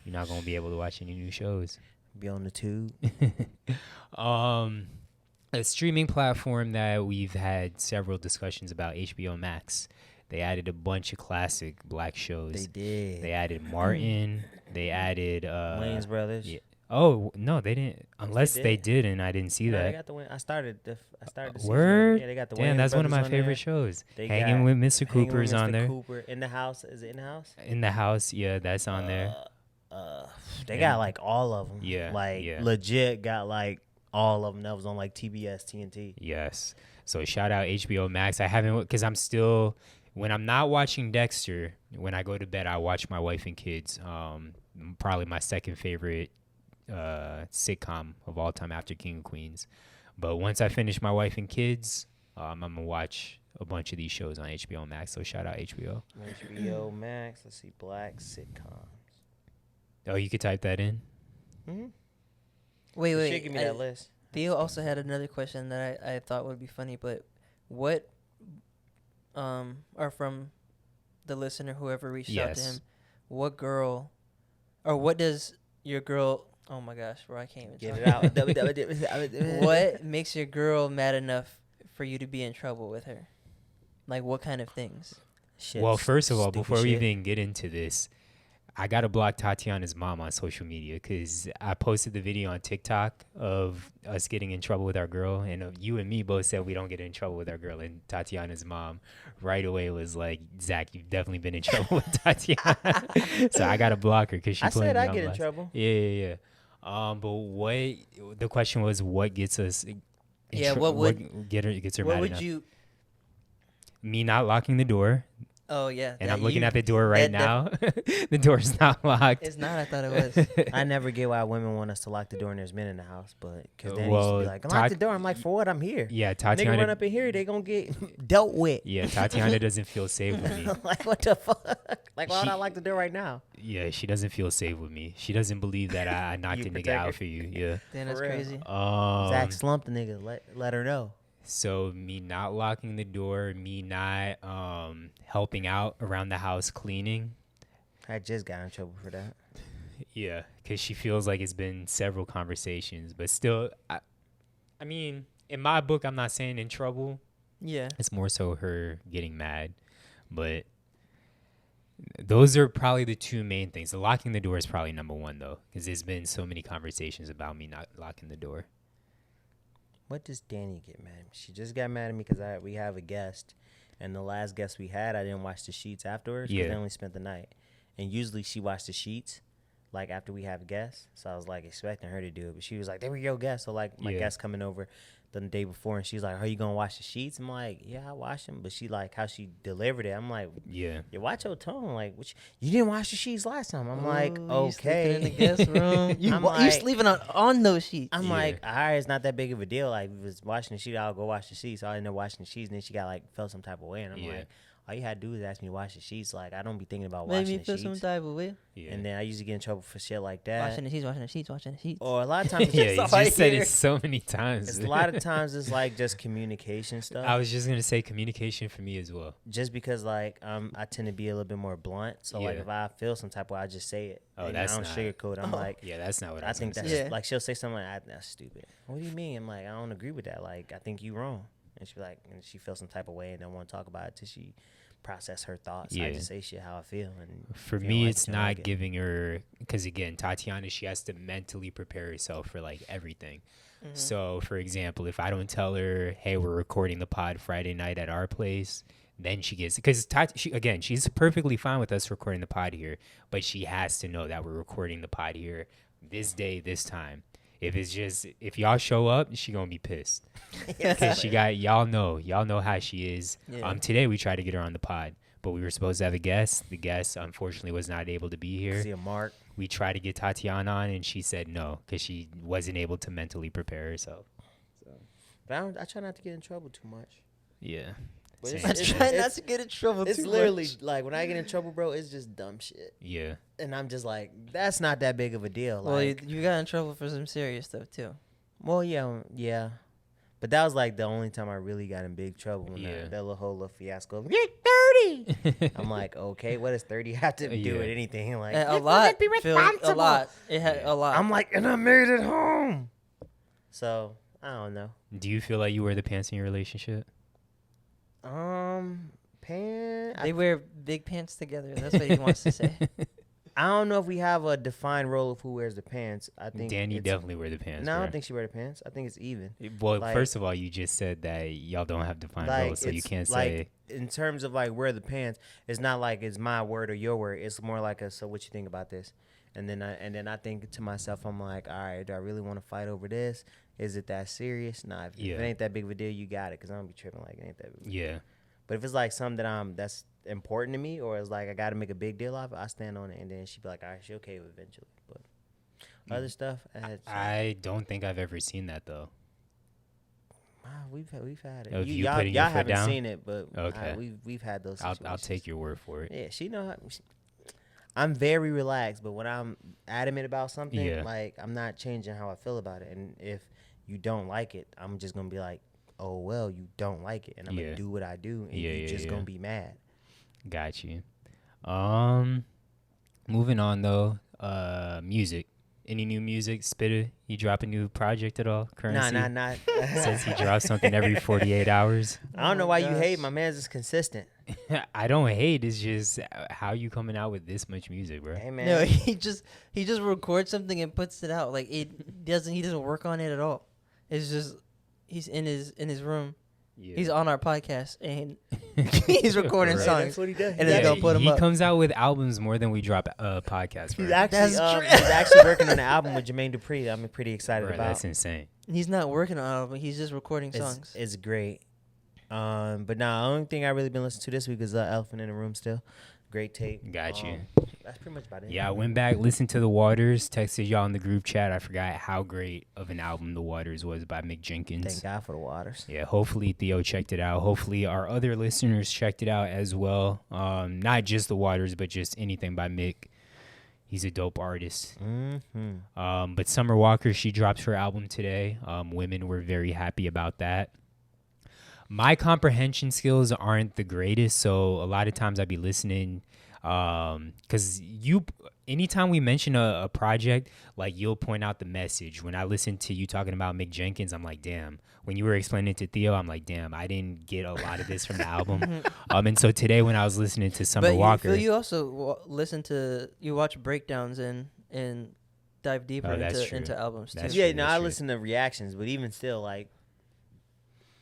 You're not gonna be able to watch any new shows. Be on the tube. A streaming platform that we've had several discussions about, HBO Max. They added a bunch of classic black shows. They did. They added Martin. They added Wayans Brothers. Yeah. Oh no, they didn't. Unless they they did. did, and I didn't see No, that. they got the I started the season. Word. Yeah, they got the Damn, Wayans that's one of Brothers my on favorite there. shows. They Hanging got with Mr. Hanging with Cooper's on Mr. there. Cooper in the house. Is it in the house? In the house, yeah, that's on there. They got like all of them. Yeah, Like yeah. legit got like all of them. That was on like TBS, TNT. Yes. So shout out HBO Max. I haven't because I'm still when I'm not watching Dexter. When I go to bed, I watch My Wife and Kids. Probably my second favorite sitcom of all time after King of Queens. But once I finish My Wife and Kids, I'm gonna watch a bunch of these shows on HBO Max. So shout out HBO. HBO Max. Let's see, black sitcoms. Oh, you could type that in. Mm-hmm. Wait. You should give me that list. Theo also had another question that I thought would be funny, but what or from the listener, whoever reached out to him, what girl or what does your girl, oh my gosh, bro, I can't even Get talk. it out. What makes your girl mad enough for you to be in trouble with her? Like what kind of things? Shit, Well, first of all, stupid before we shit. even get into this, I got to block Tatiana's mom on social media because I posted the video on TikTok of us getting in trouble with our girl. And you and me both said we don't get in trouble with our girl. And Tatiana's mom right away was like, Zach, you've definitely been in trouble with Tatiana. So I got to block her because she I put said me I on get in blast. trouble. Yeah. But what the question was, what gets us? What gets her what mad would enough? you? Me not locking the door. Oh yeah, And I'm looking at the door right now. The door's not locked. It's not. I thought it was. I never get why women want us to lock the door and there's men in the house, but because then Well, used to be like, lock the door. I'm like, for what? I'm here. Yeah, Nigga Tatiana. run up in here, they gonna get dealt with. Yeah, Tatiana doesn't feel safe with me. Like what the fuck? Like why would I She- lock the door right now? Yeah, she doesn't feel safe with me. She doesn't believe that I knocked You a nigga protect out her. for you. Yeah. Damn, that's For real. crazy. Zach slumped the nigga. Let her know. So me not locking the door, me not helping out around the house cleaning. I just got in trouble for that. Yeah, because she feels like it's been several conversations, but still, I mean, in my book, I'm not saying in trouble. Yeah. It's more so her getting mad, but those are probably the two main things. The locking the door is probably number one though, because there's been so many conversations about me not locking the door. What does Danny get mad at me? She just got mad at me because we have a guest, and the last guest we had, I didn't watch the sheets afterwards because they only spent the night. And usually she watched the sheets, like after we have guests. So I was like expecting her to do it, but she was like, "They were your guests." So like my guest coming over the day before, and she's like, "Are you gonna watch the sheets?" I'm like, "Yeah, I watched them." But she like how she delivered it. I'm like, Yeah. "You watch your tone, like you didn't watch the sheets last time." I'm like, You sleeping "Okay." in the guest room. You I'm you like- sleeping on those sheets. I'm Yeah. like, all right, it's not that big of a deal. Like, if it was watching the sheet, I'll go watch the sheets. So I ended up watching the sheets, and then she got like felt some type of way, and I'm like, all you had to do is ask me to watch the sheets. Like, I don't be thinking about Made watching me the feel some sheets. type of way. Yeah. And then I usually get in trouble for shit like that. Watching the sheets. Or a lot of times, it's Yeah, just you all I just said hear. it so many times. it's a lot of times it's like just communication stuff. I was just gonna say communication for me as well. Just because like I tend to be a little bit more blunt. So like Yeah. if I feel some type of way, I just say it. Oh, and that's I don't not- sugarcoat. I'm like. Yeah, that's not what I I was think gonna that's say. Yeah. like she'll say something like that's stupid. What do you mean? I'm like I don't agree with that. Like I think you wrong. And she be like, and she feels some type of way and don't want to talk about it till she process her thoughts. I Yeah. just say shit how I feel. And For if you don't me, like it's it, you don't not like it. giving her because again, Tatiana, she has to mentally prepare herself for like everything. Mm-hmm. So, for example, if I don't tell her, "Hey, we're recording the pod Friday night at our place," then she gets because she's perfectly fine with us recording the pod here, but she has to know that we're recording the pod here this day, this time. If y'all show up, she gonna be pissed because she got y'all know how she is. Yeah. Today we tried to get her on the pod, but we were supposed to have a guest. The guest unfortunately was not able to be here. See a mark. We tried to get Tatiana on, and she said no because she wasn't able to mentally prepare herself. But I try not to get in trouble too much. Yeah. But Same. I It's- try not to get in trouble It's too literally much. like when I get in trouble, bro, it's just dumb shit. Yeah. And I'm just like, that's not that big of a deal. Well, Like, you got in trouble for some serious stuff too. well, yeah. But that was like the only time I really got in big trouble when Yeah. that whole little fiasco. 30. I'm like, okay, what does 30 have to do with anything? Like, a lot. Phil, a lot. It had a lot. I'm like, and I made it home. So I don't know. Do you feel like you wear the pants in your relationship? Pants. They wear big pants together. That's what he wants to say. I don't know if we have a defined role of who wears the pants. I think Danny definitely wear the pants. No, I bro. don't think she wear the pants. I think it's even. Well, like, first of all, you just said that y'all don't have defined roles, so you can't say. In terms of like wear the pants, it's not like it's my word or your word. It's more like so what you think about this? And then I think to myself, I'm like, all right, do I really want to fight over this? Is it that serious? Nah, if it ain't that big of a deal, you got it. Because I don't be tripping like it ain't that big of a deal. But if it's like something that's important to me, or it's like I got to make a big deal of it, I stand on it. And then she'd be like, all right, she okay with it eventually. But other stuff, I don't think I've ever seen that, though. We've had it. Of you y'all putting your foot haven't down? seen it, but Okay. we've had those situations. I'll take your word for it. Yeah, she know. I'm very relaxed, but when I'm adamant about something, like I'm not changing how I feel about it. And if you don't like it, I'm just gonna be like, oh well, you don't like it, and I'm gonna do what I do, and you're just gonna be mad. Got you. Moving on though, music. Any new music? Spitter, you drop a new project at all? Currency? Nah. Says he drops something every 48 hours. I don't know why you hate. My man's is consistent. I don't hate. It's just how you coming out with this much music, bro. Hey man. No, he just records something and puts it out. Like he doesn't work on it at all. It's just he's in his room. Yeah. He's on our podcast and he's recording songs. That's what he does. And then gonna put them up. He comes out with albums more than we drop podcasts. He's actually working on an album with Jermaine Dupri. I'm pretty excited about. That's insane. He's not working on an album. He's just recording songs. It's great. But the only thing I really been listening to this week is Elephant in the Room still. Great tape. Got you. That's pretty much about it. Yeah, I went back, listened to The Waters, texted y'all in the group chat. I forgot how great of an album The Waters was by Mick Jenkins. Thank God for The Waters. Yeah, hopefully Theo checked it out. Hopefully our other listeners checked it out as well. Not just The Waters, but just anything by Mick. He's a dope artist. Mm-hmm. But Summer Walker, she dropped her album today. Women were very happy about that. My comprehension skills aren't the greatest, so a lot of times I'd be listening because anytime we mention a project, like you'll point out the message. When I listen to you talking about Mick Jenkins, I'm like, damn. When you were explaining it to Theo, I'm like, damn, I didn't get a lot of this from the album. And so today when I was listening to Summer Walker. But you also you watch breakdowns and dive deeper into albums too. I listen to reactions, but even still, like,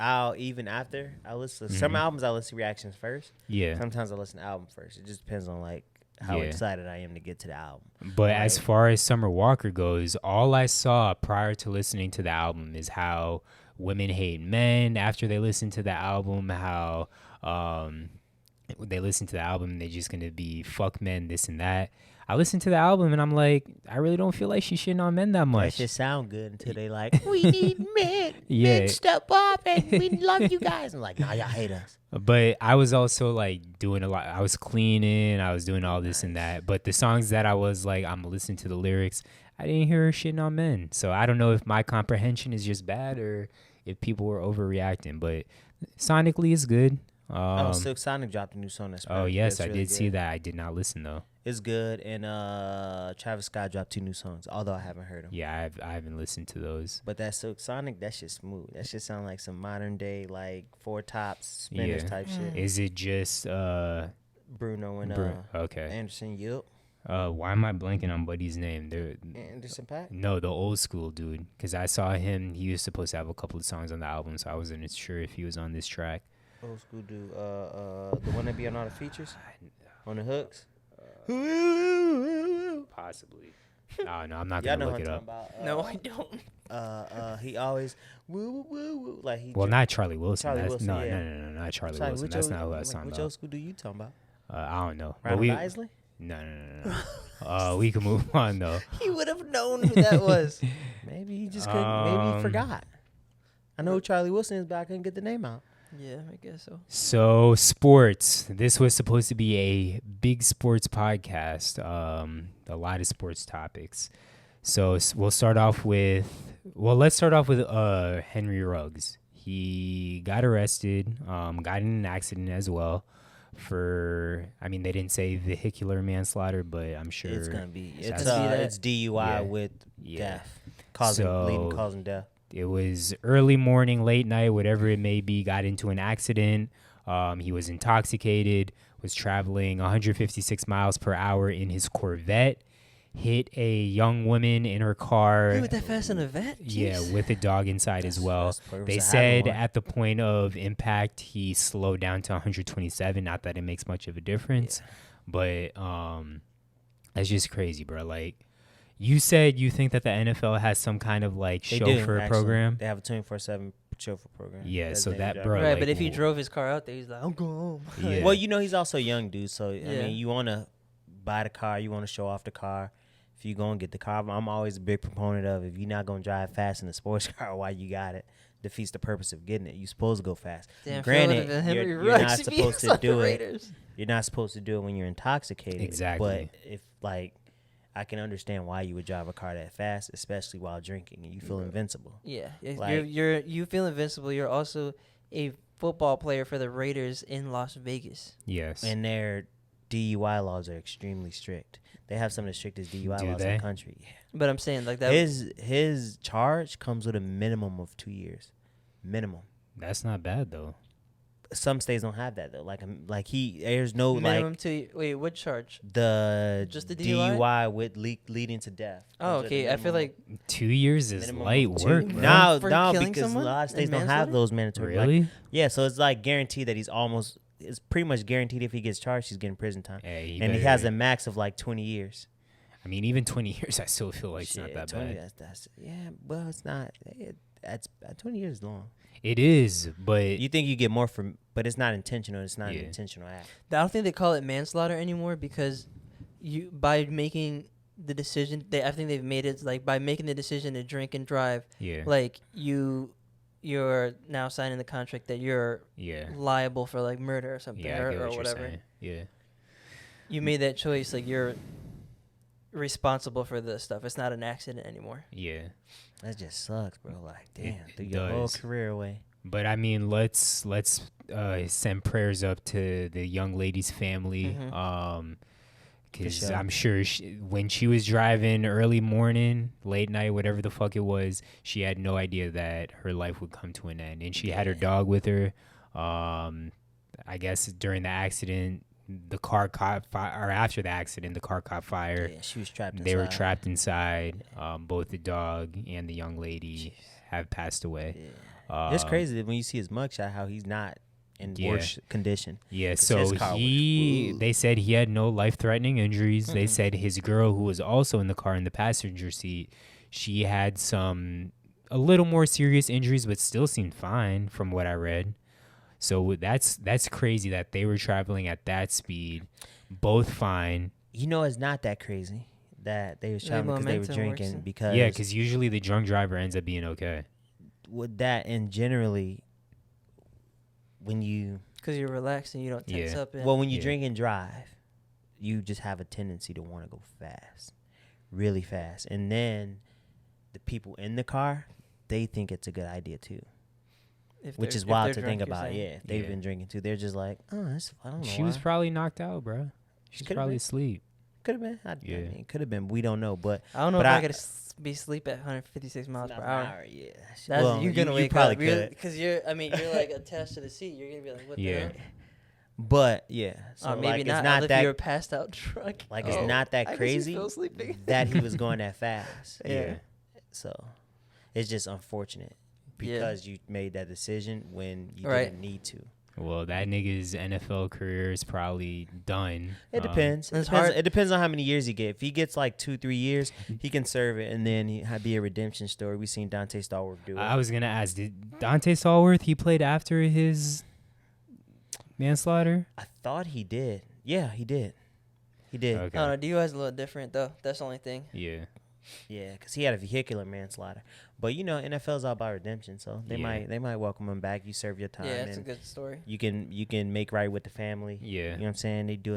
I listen to some albums, I listen to reactions first. Yeah. Sometimes I listen to album first. It just depends on like how excited I am to get to the album. But as far as Summer Walker goes, all I saw prior to listening to the album is how women hate men after they listen to the album, how they listen to the album and they're just gonna be fuck men, this and that. I listened to the album and I'm like, I really don't feel like she's shitting on men that much. That shit sound good until they like, we need men. Yeah. Men step up and we love you guys. I'm like, nah, y'all hate us. But I was also like doing a lot. I was cleaning. I was doing all this and that. But the songs that I was like, I'm listening to the lyrics, I didn't hear her shitting on men. So I don't know if my comprehension is just bad or if people were overreacting. But sonically, it's good. Silk Sonic dropped a new song. Yes, I did see that. I did not listen though. It's good, and Travis Scott dropped 2 new songs, although I haven't heard them. Yeah, I haven't listened to those. But that Silk Sonic, that shit smooth. That shit sound like some modern day, like Four Tops Spinners type shit. Is it just Bruno and okay. Anderson? Yup. Why am I blanking on Buddy's name? Anderson .Paak? No, the old school dude. Because I saw him. He was supposed to have a couple of songs on the album, so I wasn't sure if he was on this track. Old school dude. The one that be on all the features? On the hooks? Possibly. No, I'm not gonna look it up. No, I don't. He always woo woo woo like he. Well, not Charlie Wilson. No, not Charlie Sorry, Wilson. That's not who I was talking about. Which old school do you talking about? I don't know. Ronald Isley? No. We can move on though. He would have known who that was. Maybe he just couldn't. Maybe he forgot. I know who Charlie Wilson is, but I couldn't get the name out. Yeah, I guess so. So sports. This was supposed to be a big sports podcast. A lot of sports topics. So we'll start off with. Well, let's start off with Henry Ruggs. He got arrested. Got in an accident as well. for. I mean, they didn't say vehicular manslaughter, but I'm sure It's gonna be. that's- It's DUI Yeah. with Yeah. death, causing death. It was early morning, late night, whatever it may be. Got into an accident. He was intoxicated. Was traveling 156 miles per hour in his Corvette. Hit a young woman in her car. You went that fast in a vet? Yeah, Jeez. with a dog inside as well. That's the purpose They of said having one. at the point of impact, he slowed down to 127. Not that it makes much of a difference, but that's just crazy, bro. Like, you said you think that the NFL has some kind of like They do, chauffeur actually. program. They have a 24/7 chauffeur program. Yeah, so Designated that, driver. bro, Right, like, but if he w- drove his car out there, he's like, I'm going home. Yeah. Well, he's also a young dude, so I Yeah. mean, you want to buy the car, you want to show off the car. If you go and get the car, I'm always a big proponent of if you're not gonna drive fast in a sports car while you got it, defeats the purpose of getting it. You're supposed to go fast. Damn, Granted, Phil, Henry you're Ruggs not beat supposed us to on the do it. Raiders. You're not supposed to do it when you're intoxicated. Exactly. But if I can understand why you would drive a car that fast, especially while drinking, and you feel invincible. Yeah, Like- you feel invincible. You're also a football player for the Raiders in Las Vegas. Yes. And their DUI laws are extremely strict. They have some of the strictest DUI Do laws in they? the country. Yeah. But I'm saying like that. His charge comes with a minimum of 2 years, minimum. That's not bad though. Some states don't have that though. There's no minimum to wait. What charge? the Just the DUI? DUI with leading to death. Oh, Comes with a okay. I feel minimum like 2 years is minimum light of 2 work, years. bro. No, For no, killing because a someone lot of states and don't have manslaughter? those mandatory. Like, Really? yeah, so it's like guaranteed that it's pretty much guaranteed if he gets charged, he's getting prison time. Hey, And he has a max of like 20 years. I mean, even 20 years, I still feel like it's Shit, not that 20, bad. well, it's not. That's 20 years is long. It is, but You think you get more but it's not intentional. It's not Yeah. an intentional act. I don't think they call it manslaughter anymore because by making the decision, I think they've made it like by making the decision to drink and drive, yeah, like you're now signing the contract that you're yeah, liable for like murder or something yeah. I get or what you're whatever. saying. Yeah, You made that choice, like you're responsible for this stuff. It's not an accident anymore. yeah. That just sucks, bro. Like, damn, It threw your whole does. career away. But I mean, let's send prayers up to the young lady's family. Mhm. Because sure. I'm sure when she was driving early morning, late night, whatever the fuck it was, she had no idea that her life would come to an end. And she had her dog with her. I guess during the accident, the car caught fire, or after the accident, the car caught fire. Yeah, she was trapped inside. They were trapped inside. Both the dog and the young lady have passed away. Yeah. It's crazy that when you see his mugshot, how he's not in Yeah. worse condition. Yeah, 'Cause so his car was- they said he had no life-threatening injuries. They said his girl, who was also in the car in the passenger seat, she had a little more serious injuries, but still seemed fine from what I read. So that's crazy that they were traveling at that speed, both fine. It's not that crazy that they was traveling because they were momentum works drinking. in- Because Yeah, because usually the drunk driver ends up being okay. with that, and generally, when you Because you're relaxed and you don't tense Yeah. up. And when you Yeah. drink and drive, you just have a tendency to want to go fast, really fast, and then the people in the car, they think it's a good idea too. Which is wild to think about. Yeah, they've Yeah. been drinking too. They're just like, I don't know. She was probably knocked out, bro. She's Could've probably been. asleep. could have been. I Yeah. mean, could have been. We don't know, but I don't know but if I- I could be asleep at 156 miles per hour. Yeah, That's well, you're gonna you wake probably up could. because you're like attached to the seat. You're gonna be like, what the Yeah. hell? But yeah, so Maybe like not. it's not If that you're passed out drunk. like it's Oh. not that I guess crazy he's still sleeping. that he was going that fast. Yeah. So it's just unfortunate Yeah. because you made that decision when you Right. didn't need to. Well, that nigga's NFL career is probably done. It depends. It's hard. It depends on how many years he get. If he gets like 2-3 years, he can serve it, and then he be a redemption story. We seen Dante Stallworth do it. I was gonna ask, did Dante Stallworth he played after his manslaughter? I thought he did. Yeah, he did. He did. Okay. I don't know. DUI is a little different though. That's the only thing. Yeah. Yeah, because he had a vehicular manslaughter. But NFL's all about redemption, so they Yeah. might welcome him back. You serve your time, Yeah, it's a and good story. you can make right with the family. Yeah. You know what I'm saying? They do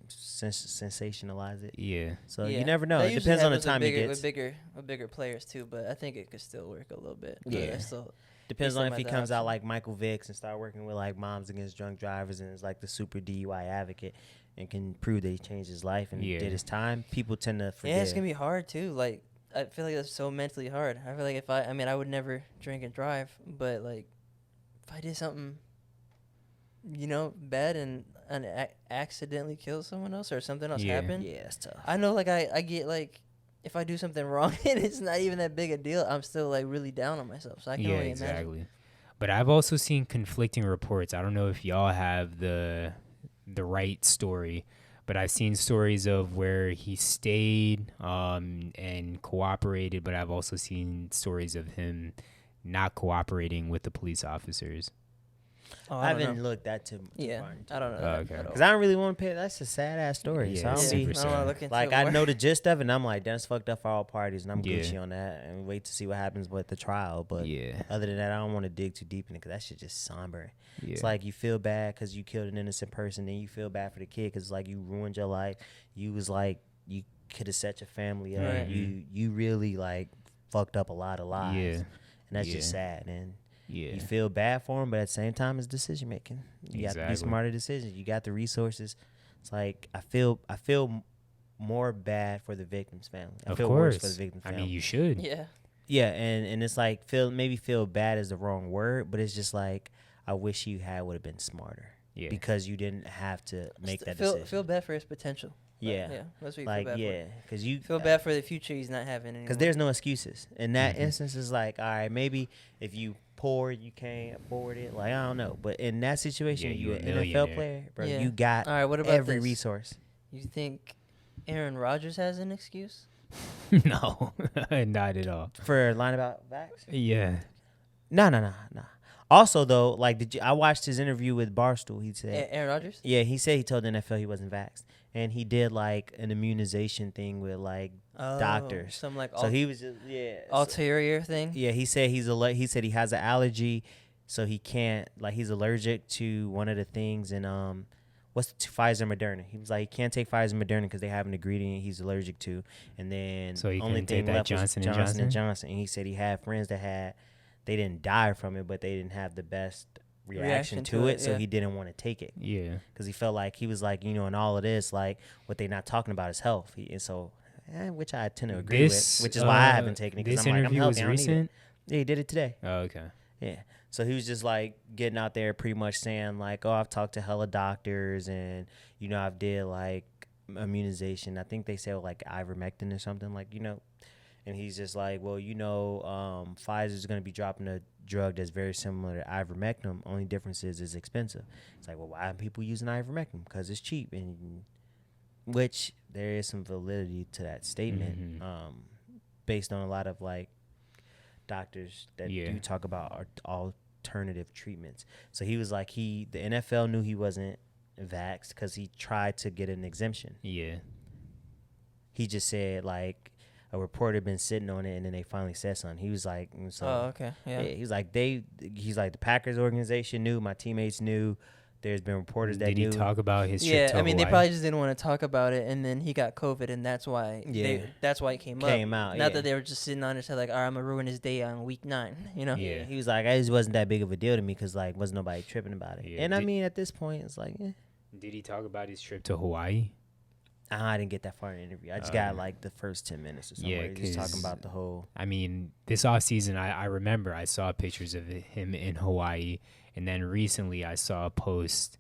sensationalize it. Yeah. So Yeah. you never know. That It usually depends on the happens time he with gets. bigger players too, but I think it could still work a little bit. Yeah. Still, Depends on if he the comes out option. like Michael Vicks and start working with like Moms Against Drunk Drivers and is like the super DUI advocate and can prove that he changed his life and did his time. People tend to forget. Yeah, it's gonna be hard too. Like I feel like that's so mentally hard. I feel like if I mean, I would never drink and drive, but like if I did something, bad and accidentally kill someone else or something else happened. Yeah, it's tough. I know, like I get like if I do something wrong and it's not even that big a deal, I'm still like really down on myself. So I can only imagine. But I've also seen conflicting reports. I don't know if y'all have the right story, but I've seen stories of where he stayed and cooperated, but I've also seen stories of him not cooperating with the police officers. Oh, I haven't looked that too Yeah, far into I don't know. Oh, okay. because I don't really want to pay. That's a sad ass story. Yeah, so I it's don't super be, sad. I don't want to look into like it I more. know the gist of it, and I'm like, that's fucked up for all parties, and I'm Yeah. Gucci on that, and wait to see what happens with the trial. But Yeah. other than that, I don't want to dig too deep in it because that shit just somber. Yeah. It's like you feel bad because you killed an innocent person, then you feel bad for the kid because like you ruined your life. You was like you could have set your family up. Right. You really like fucked up a lot of lives. Yeah. And that's just Yeah. sad. And Yeah. you feel bad for him, but at the same time, it's decision making. You got to do Exactly. smarter decisions. You got the resources. It's like I feel more bad for the victim's family. I Of feel course. worse for the victim's I family. mean, you should. Yeah. Yeah, and it's like feel bad is the wrong word, but it's just like I wish you would have been smarter. Yeah. Because you didn't have to make that feel decision. feel bad for his potential. Yeah. Yeah. That's what you Like feel bad yeah, because you for. Feel bad for the future he's not having anymore. because there's no excuses in that Mhm. instance. It's like all right, maybe if you poor you can't afford it. Like I don't know, but in that situation, Yeah, you you an a NFL millionaire. player, bro. Yeah. You got All right, what about every this? resource. You think Aaron Rodgers has an excuse? No, not at all. For lying about vax? Yeah. No. Also, though, like, I watched his interview with Barstool. He said, Aaron Rodgers? yeah, he said he told the NFL he wasn't vaxxed, and he did like an immunization thing with like doctors. Some like So he was just ulterior thing? Yeah, he said he said he has an allergy, so he can't he's allergic to one of the things and what's Pfizer Moderna. He was like he can't take Pfizer Moderna because they have an ingredient he's allergic to, and then So he only couldn't take thing that left Johnson was and Johnson and Johnson? Johnson. And he said he had friends that they didn't die from it, but they didn't have the best reaction to it, so yeah. he didn't want to take it Yeah. because he felt like he was like in all of this like what they not talking about is health. Which I tend to agree with, which is why I haven't taken it because This I'm like I'm interview healthy. was I don't need it. recent. Yeah, he did it today. Oh, okay. Yeah. So he was just like getting out there pretty much saying like, oh, I've talked to hella doctors and, I've did like immunization. I think they said like ivermectin or something like, and he's just like, well, Pfizer's going to be dropping a drug that's very similar to ivermectin. Only difference is it's expensive. It's like, well, why are people using ivermectin? Because it's cheap. And which there is some validity to that statement based on a lot of like doctors that do talk about alternative treatments. So he was like the NFL knew he wasn't vaxxed because he tried to get an exemption. Yeah. He just said like a reporter been sitting on it and then they finally said something. He was like, okay, yeah. He's like the Packers organization knew, my teammates knew. There's been reporters that Did knew. he talk about his trip to Yeah, I mean, they Hawaii? probably just didn't want to talk about it, and then he got COVID, and that's why. That's why it came out. Not that they were just sitting on his head like, all right, I'm gonna ruin his day on week 9. Yeah. He was like, it just wasn't that big of a deal to me because like wasn't nobody tripping about it. Yeah, And I mean, at this point, it's like, Did he talk about his trip to Hawaii? I didn't get that far in the interview. I just got like the first 10 minutes or something. Yeah, where he was talking 'cause about the whole. I mean, this offseason, I remember I saw pictures of him in Hawaii, and then recently I saw a post.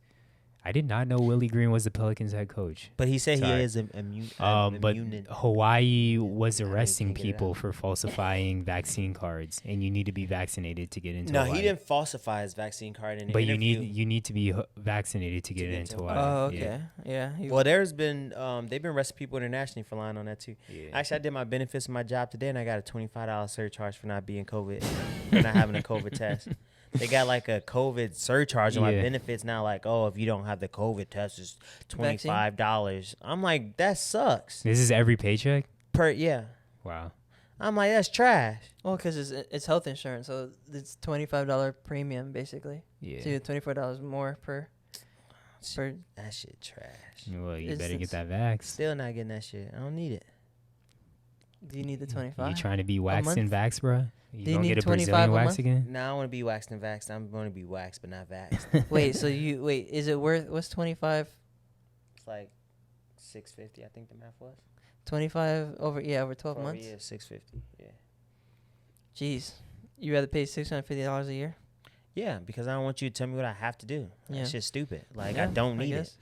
I did not know Willie Green was the Pelicans head coach. But he said Sorry. he is immune. But Hawaii was arresting can't get it people out. for falsifying vaccine cards, and you need to be vaccinated to get into No, Hawaii. he didn't falsify his vaccine card in the But interview. you need to be vaccinated to get into Hawaii. Oh, okay. Yeah. Well, there's been they've been arresting people internationally for lying on that too. Yeah. Actually, I did my benefits of my job today, and I got a $25 surcharge for not being COVID, for not having a COVID test. They got like a COVID surcharge on my Yeah. benefits now. Like, oh, if you don't have the COVID test, it's $25. I'm like, that sucks. This is every paycheck? Yeah. Wow. I'm like, that's trash. Well, because it's health insurance, so it's $25 premium basically. Yeah. So you get $24 more per. That shit trash. Well, you It's- better get it's- that vax. Still not getting that shit. I don't need it. Do you need the You 25? trying to be waxed month? and vaxxed, bro? You Do you gonna need get a 25 Brazilian a wax month? again? Nah, I want to be waxed and vaxxed. I'm going to be waxed, but not vaxxed. Wait, is it worth, what's 25? It's like $650, I think the math was. 25 over 12 For months? Yeah, $650. Yeah. Jeez. You rather pay $650 a year? Yeah, because I don't want you to tell me what I have to do. Yeah. That's just stupid. Like, Yeah, I don't I need it. guess.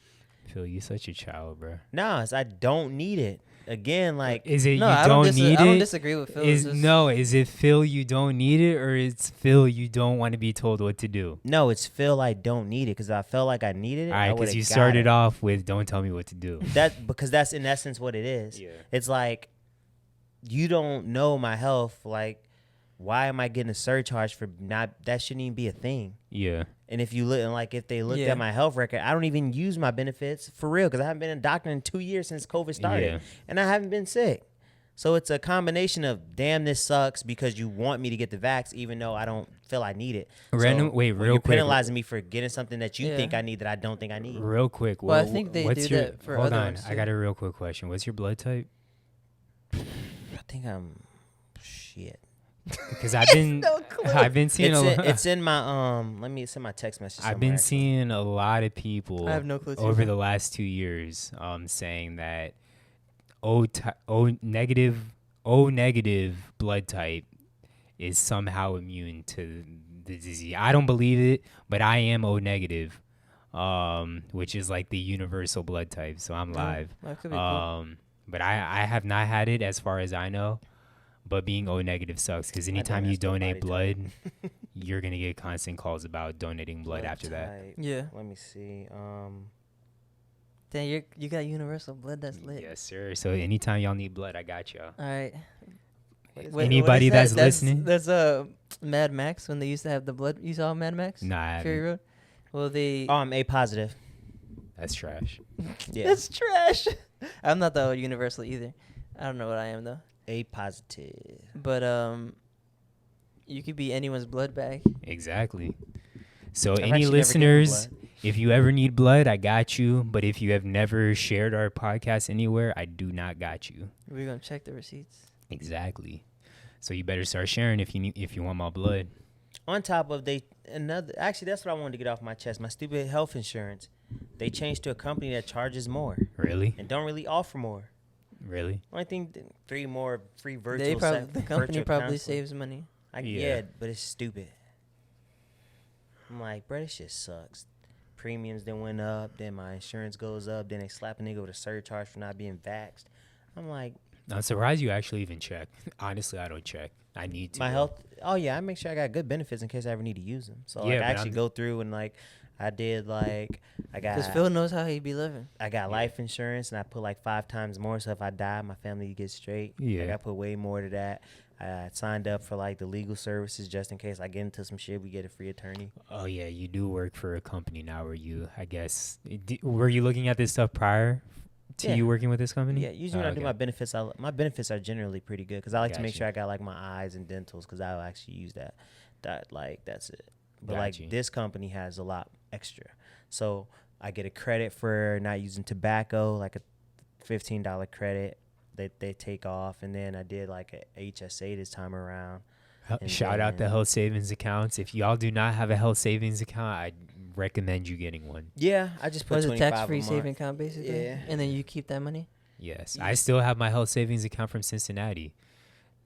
Phil, you such a child, bro. Nah, I don't need it. Again, like, Is it No, you I don't need I don't it? disagree with Phil. It's just- Is it Phil you don't need it, or it's Phil you don't want to be told what to do? no, it's Phil I don't need it, because if I felt like I needed it, All I right, would because have you got started it. off with "Don't tell me what to do." Because that's in essence what it is. Yeah. It's like, you don't know my health. Like, why am I getting a surcharge for not? That shouldn't even be a thing. Yeah. And if you look, and like, if they looked Yeah. at my health record, I don't even use my benefits for real, because I haven't been a doctor in 2 years since COVID started, Yeah. and I haven't been sick. So it's a combination of, damn, this sucks because you want me to get the vax, even though I don't feel I need it. Random- wait, when real you're quick. penalizing me for getting something that you Yeah. think I need that I don't think I need. Real quick. Well, I think they what's do your, that for hold other on, ones, I too. got a real quick question. What's your blood type? I think I'm shit. Because I've been seeing It's in my it's in my text message. I've somewhere, been actually. seeing a lot of people I have no clue. over the last 2 years saying that O negative blood type is somehow immune to the disease. I don't believe it, but I am O negative, which is like the universal blood type. So I'm live. That could be cool. But I have not had it as far as I know. But being O negative sucks because anytime you ask my donate body blood, you're gonna get constant calls about donating blood after that. type. Yeah. Let me see. Damn, you got universal blood. That's lit. Yes, sir. So anytime y'all need blood, I got y'all. All right. Anybody that's listening? That's Mad Max when they used to have the blood. You saw Mad Max? Nah, I Fury haven't. Road. Well, they. Oh, I'm A positive. That's trash. Yeah, That's trash. I'm not the universal either. I don't know what I am though. A positive. But you could be anyone's blood bag. Exactly. So I've any actually never given listeners, blood. if you ever need blood, I got you. But if you have never shared our podcast anywhere, I do not got you. We're gonna check the receipts. Exactly. So you better start sharing if you want my blood. On top of actually, that's what I wanted to get off my chest. My stupid health insurance. They changed to a company that charges more Really? and don't really offer more. Really? Only thing, 3 more free virtual. The company virtual probably counseling. saves money. Yeah, but it's stupid. I'm like, bro, this shit sucks. Premiums then went up, then my insurance goes up, then they slap a nigga with a surcharge for not being vaxxed. I'm like, I'm surprised you actually even check. Honestly, I don't check. I need to. my health. Oh yeah, I make sure I got good benefits in case I ever need to use them. So Yeah, like, but I actually I'm- go through and like, I did like, Because Phil knows how he be living. I got life insurance and I put like 5 times more. So if I die, my family gets straight. Yeah. Like I put way more to that. I signed up for like the legal services just in case I get into some shit. We get a free attorney. Oh yeah, you do work for a company now. I guess, were you looking at this stuff prior to Yeah. you working with this company? Yeah, usually when I do my benefits, my benefits are generally pretty good because I like to make Gotcha. sure I got like my eyes and dentals because I'll actually use that. That's it. But Gotcha. like this company has a lot extra, so I get a credit for not using tobacco, like a $15 credit that they take off, and then I did like a HSA this time around. And Shout out the then- health savings accounts. If y'all do not have a health savings account, I recommend you getting one. Yeah, I just put Was it 25 tax-free a month. saving account basically? Yeah. And then you keep that money? Yes, I still have my health savings account from Cincinnati.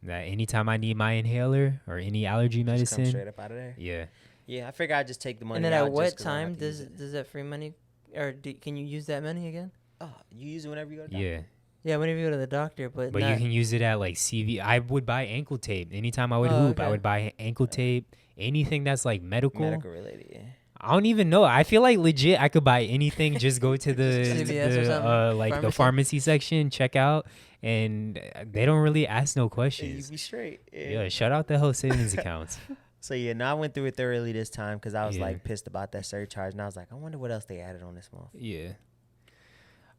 That anytime I need my inhaler or any allergy Just come medicine, straight up out of there. yeah, Yeah, I figure I'd just take the money. And then out at what just 'cause I don't time have to use does it. that free money, or can you use that money again? Oh, you use it whenever you go to the doctor? yeah. Yeah, whenever you go to the doctor, but But not, you can use it at like CV. I would buy ankle tape anytime I would Oh, hoop. I okay. would buy ankle tape. Anything that's like medical. Medical related, yeah. I don't even know. I feel like legit. I could buy anything. Just go to the, CVS or something? like the Pharmacy? pharmacy section, check out, and they don't really ask no You questions. be straight. Yeah, shout out the health savings accounts. So yeah, no, I went through it thoroughly this time because I was Yeah. like pissed about that surcharge, and I was like, I wonder what else they added on this month. Yeah.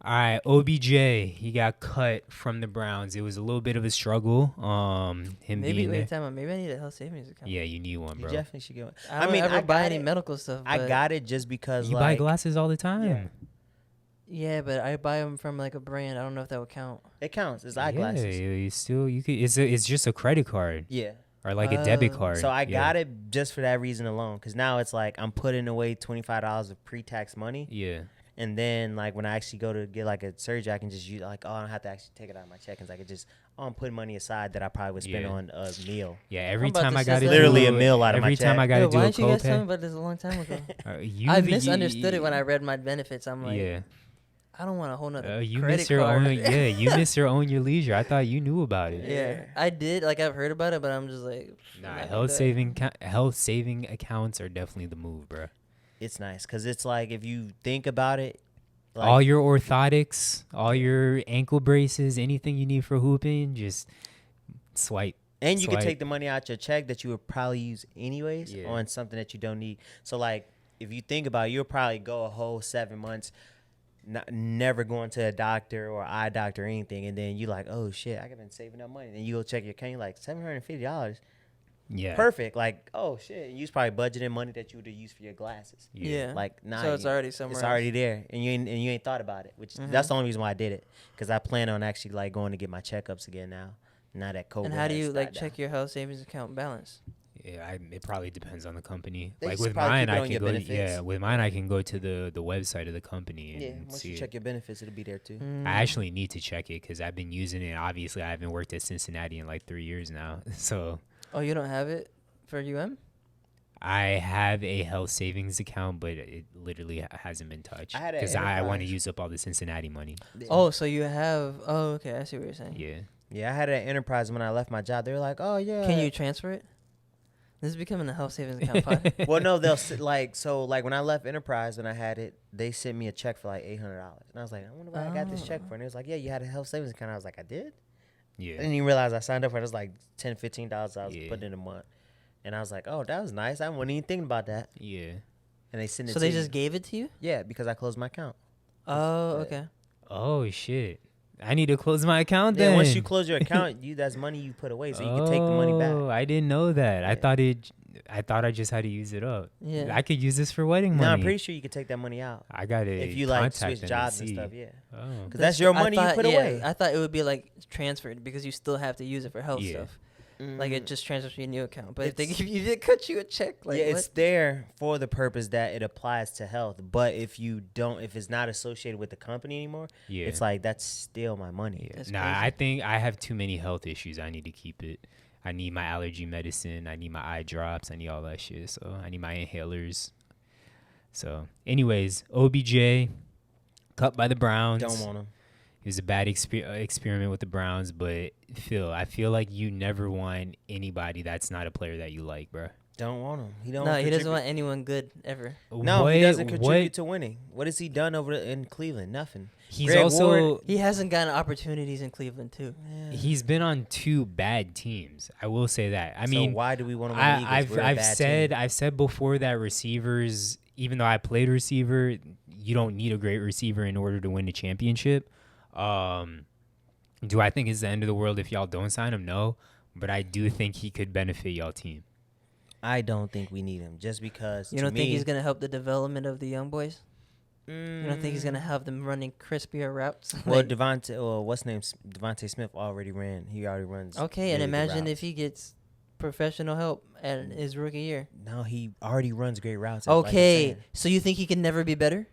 All right, OBJ, he got cut from the Browns. It was a little bit of a struggle. Him maybe being there. wait time out. Maybe I need a health savings account. Yeah, you need one, You bro. definitely should get one. I don't mean, ever I buy got any it. medical stuff. I but got it just because You like buy glasses all the time. Yeah, but I buy them from like a brand. I don't know if that would count. It counts. It's eyeglasses. Yeah, you could. It's just a credit card Yeah. or like a debit Oh. card. So I yeah. got it just for that reason alone. Because now it's like I'm putting away $25 of pre-tax money. Yeah. And then, like, when I actually go to get, like, a surgery, I can just use, like, oh, I don't have to actually take it out of my check-ins. I could just, I'm putting money aside that I probably would spend Yeah. on a meal. Yeah, every I'm about time to I say got to that. Literally a meal out of my every time check. I got to Yo, do why a didn't you guys tell me copay. about this a long time ago? You, I misunderstood it when I read my benefits. I'm like, Yeah. I don't want a whole nother You credit miss your card. own. Yeah, you miss your own your leisure. I thought you knew about it. Yeah, I did. Like I've heard about it, but I'm just like, Nah, not like health that. saving accounts are definitely the move, bro. It's nice. Because it's like, if you think about it, like, All your orthotics, all your ankle braces, anything you need for hooping, just swipe. and you can swipe. take the money out your check that you would probably use anyways Yeah. on something that you don't need. So, like, if you think about it, you'll probably go a whole 7 months never going to a doctor or eye doctor or anything. And then you like, oh, shit, I've been saving up money. And you go check your account, you're like, $750. Yeah. Perfect. Like, oh, shit. And you was probably budgeting money that you would have used for your glasses. Yeah. Like, nah, So it's already somewhere. it's already there, and you ain't thought about it. Which that's the only reason why I did it, because I plan on actually like going to get my checkups again now. Now that COVID. And how do has you like died check down. your health savings account balance? Yeah, it probably depends on the company. They Like just with probably mine, keep it I on can your go. benefits. With mine, I can go to the website of the company and Yeah, once see you it. check your benefits, it'll be there too. I actually need to check it because I've been using it. Obviously, I haven't worked at Cincinnati in like 3 years now, so Oh, you don't have it for UM? I have a health savings account, but it literally hasn't been touched I had an because I want to enterprise. use up all the Cincinnati money. Oh, so you have? Oh, okay. I see what you're saying. Yeah. Yeah, I had an enterprise when I left my job. They were like, oh yeah. Can you transfer it? This is becoming a health savings account pod. Well, no, they'll like when I left enterprise and I had it, they sent me a check for like $800, and I was like, I wonder what I got this check for. And it was like, yeah, you had a health savings account. I was like, I did. I Yeah. didn't even realize I signed up for it. It was like $10, $15 I was Yeah. putting in a month. And I was like, oh, that was nice. I wasn't even thinking about that. Yeah. And they sent it So to they you. just gave it to you? Yeah, because I closed my account. Oh, Yeah. okay. Oh shit! I need to close my account Yeah, then. once you close your account, that's money you put away, so you can take the money back. Oh, I didn't know that. Yeah. I thought I just had to use it up. Yeah. I could use this for wedding No, money. I'm pretty sure you could take that money out I got to if you like contact switch them jobs and see. stuff. Yeah, Oh. because that's your money you put away. I thought it would be like transferred because you still have to use it for health Yeah. stuff. Like it just transfers to your new account. But if they It's- give you, they cut you a check. Like yeah, what? it's there for the purpose that it applies to health. But if it's not associated with the company anymore, Yeah. it's like that's still my money. Yeah. That's Nah, crazy. I think I have too many health issues. I need to keep it. I need my allergy medicine. I need my eye drops. I need all that shit. So I need my inhalers. So, anyways, OBJ cut by the Browns. Don't want them. It was a bad experiment with the Browns, but Phil, I feel like you never want anybody that's not a player that you like, bro. Don't want him. He don't. No, he doesn't contribute- want anyone good ever. No, What- he doesn't contribute what- to winning. What has he done over in Cleveland? Nothing. He's Greg also Ward- He hasn't gotten opportunities in Cleveland too. he's been on two bad teams. I will say that. I So mean, why do we want him on the Eagles? I've We're a bad team. I've said before that receivers, even though I played receiver, you don't need a great receiver in order to win a championship. Do I think it's the end of the world if y'all don't sign him? No, but I do think he could benefit y'all team. I don't think we need him just because. You to don't think me- he's gonna help the development of the young boys? Mm, You don't think he's gonna have them running crispier routes? Well, Like- Devontae Smith already ran. He already runs. okay, and really good imagine routes. if he gets professional help at his rookie year. No, he already runs great routes. that's like I'm Okay, saying. so you think he can never be better?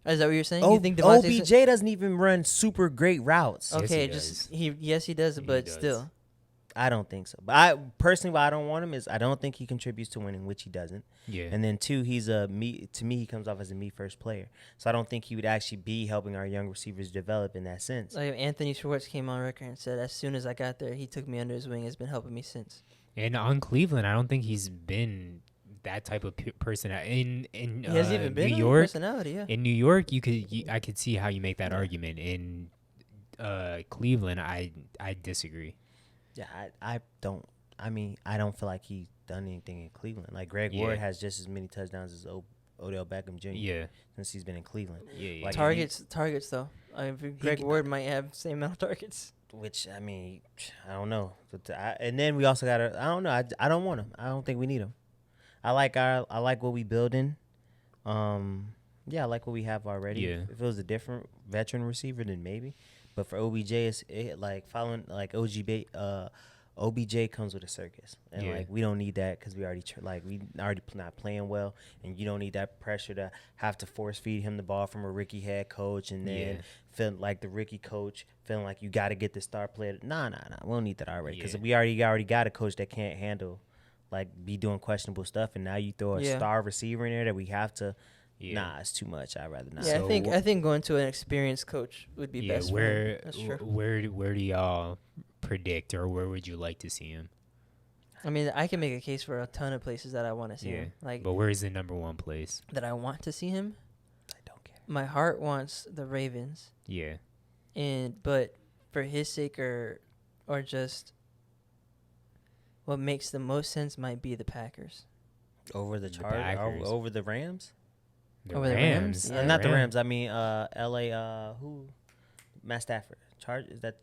Is that what you're saying? Oh, you think Devontae OBJ doesn't even run super great routes. Yes, Okay, he just yes he does, He but does. still. I don't think so. But I personally, why I don't want him is I don't think he contributes to winning, which he doesn't. Yeah. And then two, he's a me. To me, he comes off as a me first player. So I don't think he would actually be helping our young receivers develop in that sense. Like Anthony Schwartz came on record and said, as soon as I got there, he took me under his wing. Has been helping me since. And on Cleveland, I don't think he's been that type of person. In He hasn't even been New on York. personality. Yeah. In New York, I could see how you make that argument. In Cleveland, I disagree. Yeah, I don't. I mean, I don't feel like he's done anything in Cleveland. Like Greg Yeah. Ward has just as many touchdowns as Odell Beckham Jr. Yeah. since he's been in Cleveland. Yeah. Like, Targets though. Greg can- Ward might have the same amount of targets. Which I mean, I don't know. But and then we also got I don't know. I don't want him. I don't think we need him. I like what we building. Yeah, I like what we have already. Yeah. If it was a different veteran receiver, then maybe. But for OBJ, like following like OBJ comes with a circus, and Yeah. like we don't need that because we already not playing well, and you don't need that pressure to have to force feed him the ball from a rookie head coach, and then feel like the rookie coach feeling like you got to get the star player. Nah, we don't need that already because we already got a coach that can't handle like be doing questionable stuff, and now you throw a star receiver in there that we have to. Yeah. Nah, it's too much. I'd rather not. Yeah, So I think going to an experienced coach would be best. Where That's true. where do y'all predict, or where would you like to see him? I mean, I can make a case for a ton of places that I want to see him. Like, but where is the number one place that I want to see him? I don't care. My heart wants the Ravens. Yeah. But for his sake or just what makes the most sense might be the Packers. Over the Packers. over the Rams? Over the Rams? Yeah. Not the Rams. I mean, LA. Who? Matt Stafford. Is that?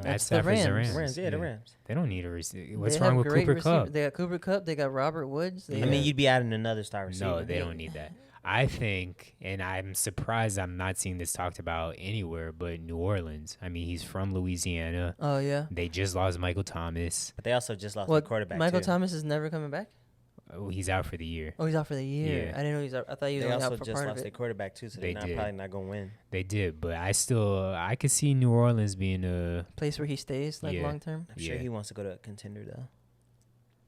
Matt Stafford's the Rams. Rams. Yeah, the Rams. They don't need a receiver. What's They wrong have with great Cooper receiver- Kupp? They got Cooper Kupp. They got Robert Woods. I mean, you'd be adding another star receiver. No, they don't need that. I think, and I'm surprised I'm not seeing this talked about anywhere, but New Orleans. I mean, he's from Louisiana. Oh, yeah. They just lost Michael Thomas. But they also just lost What, the quarterback. Michael too. Thomas is never coming back? Oh, he's out for the year. Oh, he's out for the year. Yeah. I didn't know he's out. I thought he was They only also out for just part lost of their it. quarterback too, so They they're did. probably not gonna win. They did, but I could see New Orleans being a Place where he stays, like, long term? I'm sure Yeah. he wants to go to a contender though.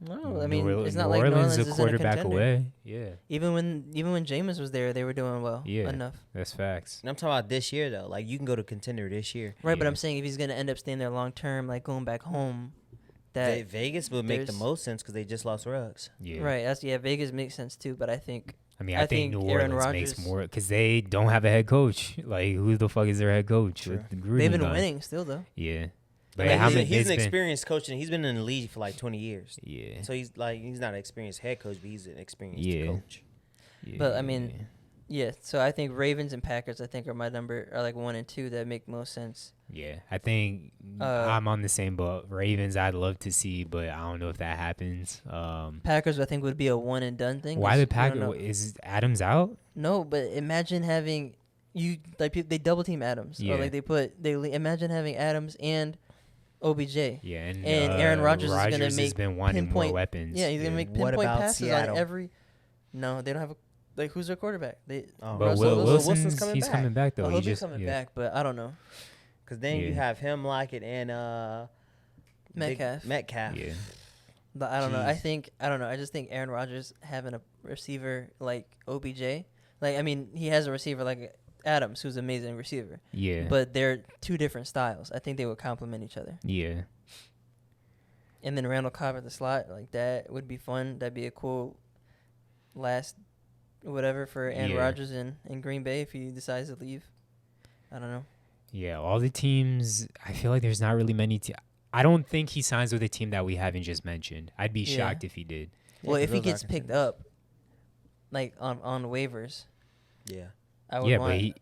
No, I mean, it's not New like New Orleans Orleans a isn't a quarterback contender. away. Yeah, Even when Jameis was there, they were doing well Yeah. enough. that's facts. And I'm talking about this year though. Like you can go to contender this year. Right, but Yeah. I'm saying if he's going to end up staying there long term, like going back home, that Vegas would make the there's- most sense because they just lost Ruggs. Yeah, right, Vegas makes sense too, but I think I mean, I I think think New Aaron Orleans makes Rodgers- more because they don't have a head coach. Like, who the fuck is their head coach? True. With Gruden they've been gone? winning still though. Yeah, I but mean, how he's many? he's it's an been- experienced coach and he's been in the league for like 20 years. Yeah, So he's not an experienced head coach, but he's an experienced Yeah. coach. But, I mean, Yeah, so I think Ravens and Packers are like 1 and 2 that make most sense. yeah, I think I'm on the same boat. Ravens, I'd love to see, but I don't know if that happens. Packers, I think, would be a one and done thing. Why 'cause the you don't Packers? know- Is Adams out? No, but imagine having they double team Adams, Yeah. or like imagine having Adams and OBJ. Yeah, and Aaron Rodgers is gonna has make been wanting more pinpoint- weapons. Yeah, he's gonna make What pinpoint about passes Seattle? on every. No, they don't have who's their quarterback? Oh, But Russell Wilson's Wilson's coming he's back. coming back though. Well, He he'll be just coming yeah. back, but I don't know. Because then you Yeah. have him, Lockett, and Metcalf. Metcalf. Yeah, But I don't know. I Jeez. don't know. I just think Aaron Rodgers having a receiver like OBJ, he has a receiver like Adams, who's an amazing receiver. yeah, But they're two different styles. I think they would complement each other. yeah, And then Randall Cobb at the slot, like that would be fun. That'd be a cool last whatever for Aaron Yeah. Rodgers in Green Bay if he decides to leave. I don't know. yeah. All the teams. I feel like there's not really many. I don't think he signs with a team that we haven't just mentioned. I'd be Yeah. shocked if he did. Well, 'cause if he those are gets picked contenders. up, like on waivers, Yeah. I would Yeah, want. but he.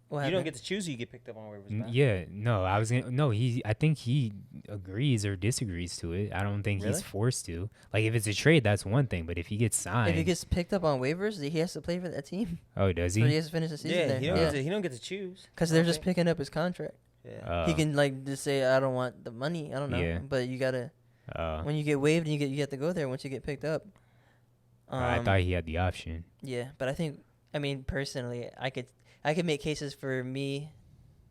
what You don't happened? get to choose who you get picked up on waivers. man. Yeah, no. I was gonna. No, he. I think he agrees or disagrees to it. I don't think he's Really? forced to. Like, if it's a trade, that's one thing. But if he gets signed, If he gets picked up on waivers, he has to play for that team. oh, does So he he? has to finish the season Yeah, there. he don't, Yeah, Get to, he don't get to choose. because they're just picking up his contract. Yeah. He can just say, "I don't want the money." I don't know, Yeah. but you gotta Uh, when you get waived, and you have to go there once you get picked up. I thought he had the option. Yeah, but personally, I could make cases for me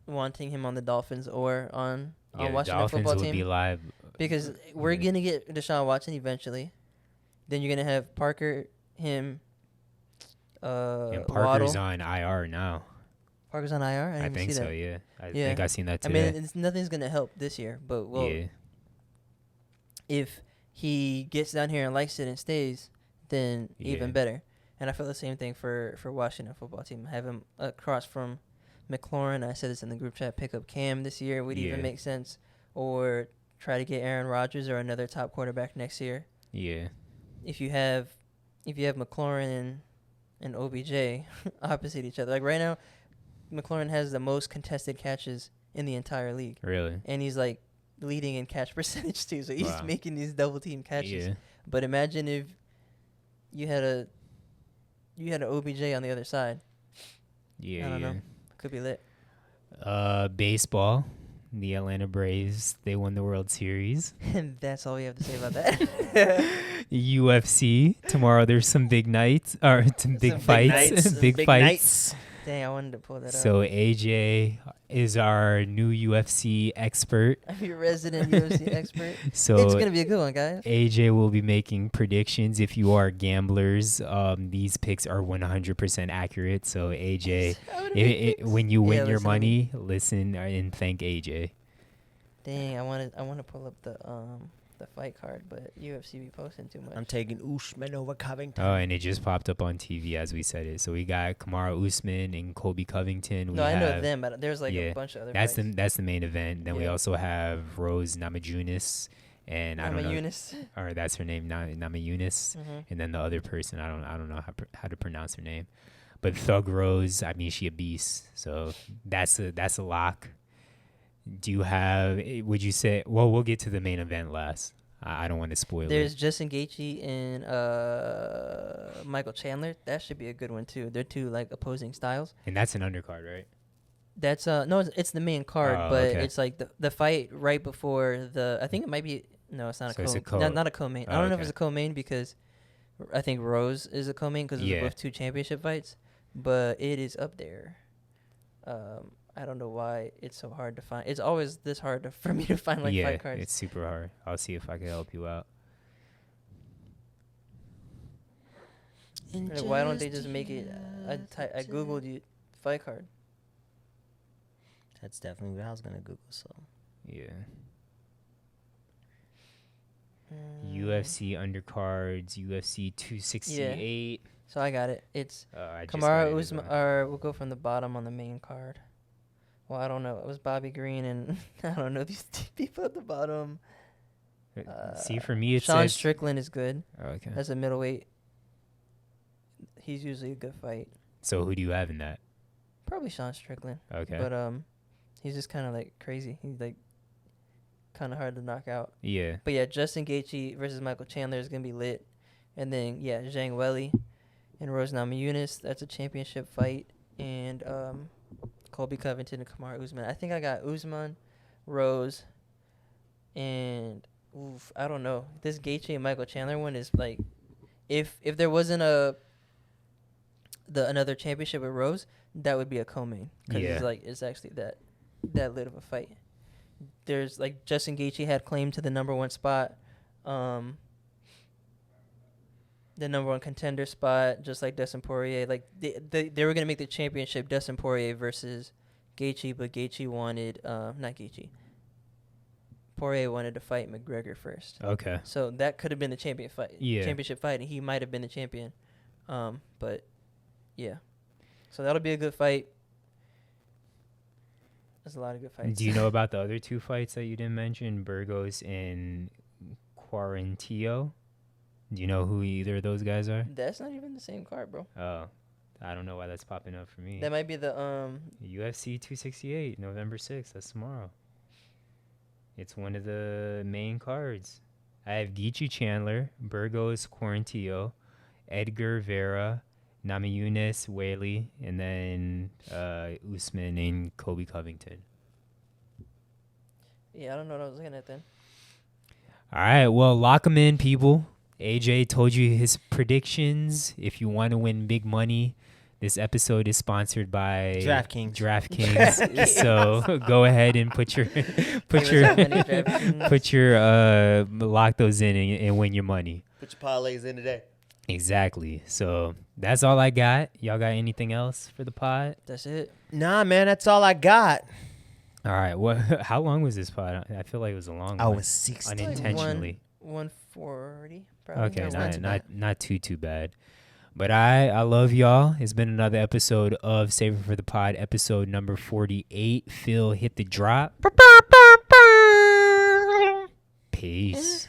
wanting him on the Dolphins or on Yeah, Washington Dolphins football would team be live. because we're Yeah. gonna get Deshaun Watson eventually. Then you're gonna have Parker, him, And Parker's Waddle. on IR now. Parker's on IR. I didn't I even think see so. that. Yeah, I Yeah. think I seen that I today. mean, nothing's gonna help this year, but yeah, if he gets down here and likes it and stays, then even Yeah. better. And I feel the same thing for Washington football team. Have him across from McLaurin. I said this in the group chat. Pick up Cam this year would even Yeah. make sense, or try to get Aaron Rodgers or another top quarterback next year. yeah, If you have McLaurin and OBJ opposite each other, like right now, McLaurin has the most contested catches in the entire league, really. and he's like leading in catch percentage too. So he's Wow. making these double team catches. Yeah, But imagine if you had an OBJ on the other side. Yeah, I don't know. Could be lit. Baseball. The Atlanta Braves, they won the World Series. And that's all we have to say about that. UFC. Tomorrow there's some big nights, or some big Some fights. Big fights. Nights. Dang, I wanted to pull that up. So AJ is our new UFC expert. I'm your resident UFC expert. So It's going to be a good one, guys. AJ will be making predictions. If you are gamblers, these picks are 100% accurate. So AJ, when you win your listen. money, listen and thank AJ. Dang, I want to pull up the fight card, but UFC be posting too much. I'm taking Usman over Covington. Oh, and it just popped up on TV as we said it. So we got Kamaru Usman and Colby Covington. No, I know them, but there's like a bunch of other that's fights. that's the main event. Then we Yeah. also have Rose Namajunas, and I don't know, Eunice. or that's her name, Namajunas, Mhm. and then the other person, I don't know how to pronounce her name, but Thug Rose, I mean, she a beast. So that's a lock. Do you have? Would you say? Well, we'll get to the main event last. I don't want to spoil There's it. Justin Gaethje and Michael Chandler. That should be a good one too. They're two like opposing styles. And that's an undercard, right? That's no, it's the main card, Oh, but okay. it's like the fight right before the. I think it might be no, it's not So a it's a co. Not a co-main. Oh, I don't know if okay. it's a co-main because I think Rose is a co-main because Yeah. they're both two championship fights, but it is up there. I don't know why it's so hard to find. It's always this hard for me to find like fight cards. It's super hard. I'll see if I can help you out. Like, why don't they just make it? I googled you fight card. That's definitely what I was gonna Google. So Yeah. UFC undercards, UFC 268. So I got it. It's I just Kamaru got it as Usman. well. Or we'll go from the bottom on the main card. Well, I don't know. It was Bobby Green and I don't know these two people at the bottom. See, for me, it Sean says. Strickland is good. Okay. That's a middleweight. He's usually a good fight. So who do you have in that? Probably Sean Strickland. Okay. But he's just kind of like crazy. He's like kind of hard to knock out. Yeah. But yeah, Justin Gaethje versus Michael Chandler is gonna be lit. And then yeah, Zhang Weili and Rose Namajunas. That's a championship fight. And Colby Covington and Kamaru Usman. I think I got Usman, Rose, and I don't know. This Gaethje and Michael Chandler one is like, if there wasn't another championship with Rose, that would be a co-main because Yeah. it's actually that lit of a fight. There's like Justin Gaethje had claim to the number one spot, the number one contender spot, just like Dustin Poirier. Like they were gonna make the championship Dustin Poirier versus Gaethje, but Gaethje wanted not Gaethje. Poirier wanted to fight McGregor first. Okay. So that could have been the championship fight, and he might have been the champion. But yeah, so that'll be a good fight. There's a lot of good fights. Do you know about the other two fights that you didn't mention, Burgos and Quarantillo? Do you know who either of those guys are? That's not even the same card, bro. Oh, I don't know why that's popping up for me. That might be the UFC 268, November 6th. That's tomorrow. It's one of the main cards. I have Gaethje Chandler, Burgos Quarantillo, Edgar Vera, Namajunas Weili, and then Usman and Colby Covington. Yeah, I don't know what I was looking at then. All right, well, lock them in, people. AJ told you his predictions. If you want to win big money, this episode is sponsored by DraftKings. DraftKings. So go ahead and put your lock those in and win your money. Put your parlays in today. Exactly. So that's all I got. Y'all got anything else for the pod? That's it. Nah, man, that's all I got. All right. What? How long was this pod? I feel like it was a long one. I was 60. Unintentionally. 140 probably. Okay, Or not too bad. But I love y'all. It's been another episode of Save It for the Pod, episode number 48. Phil, hit the drop. Peace.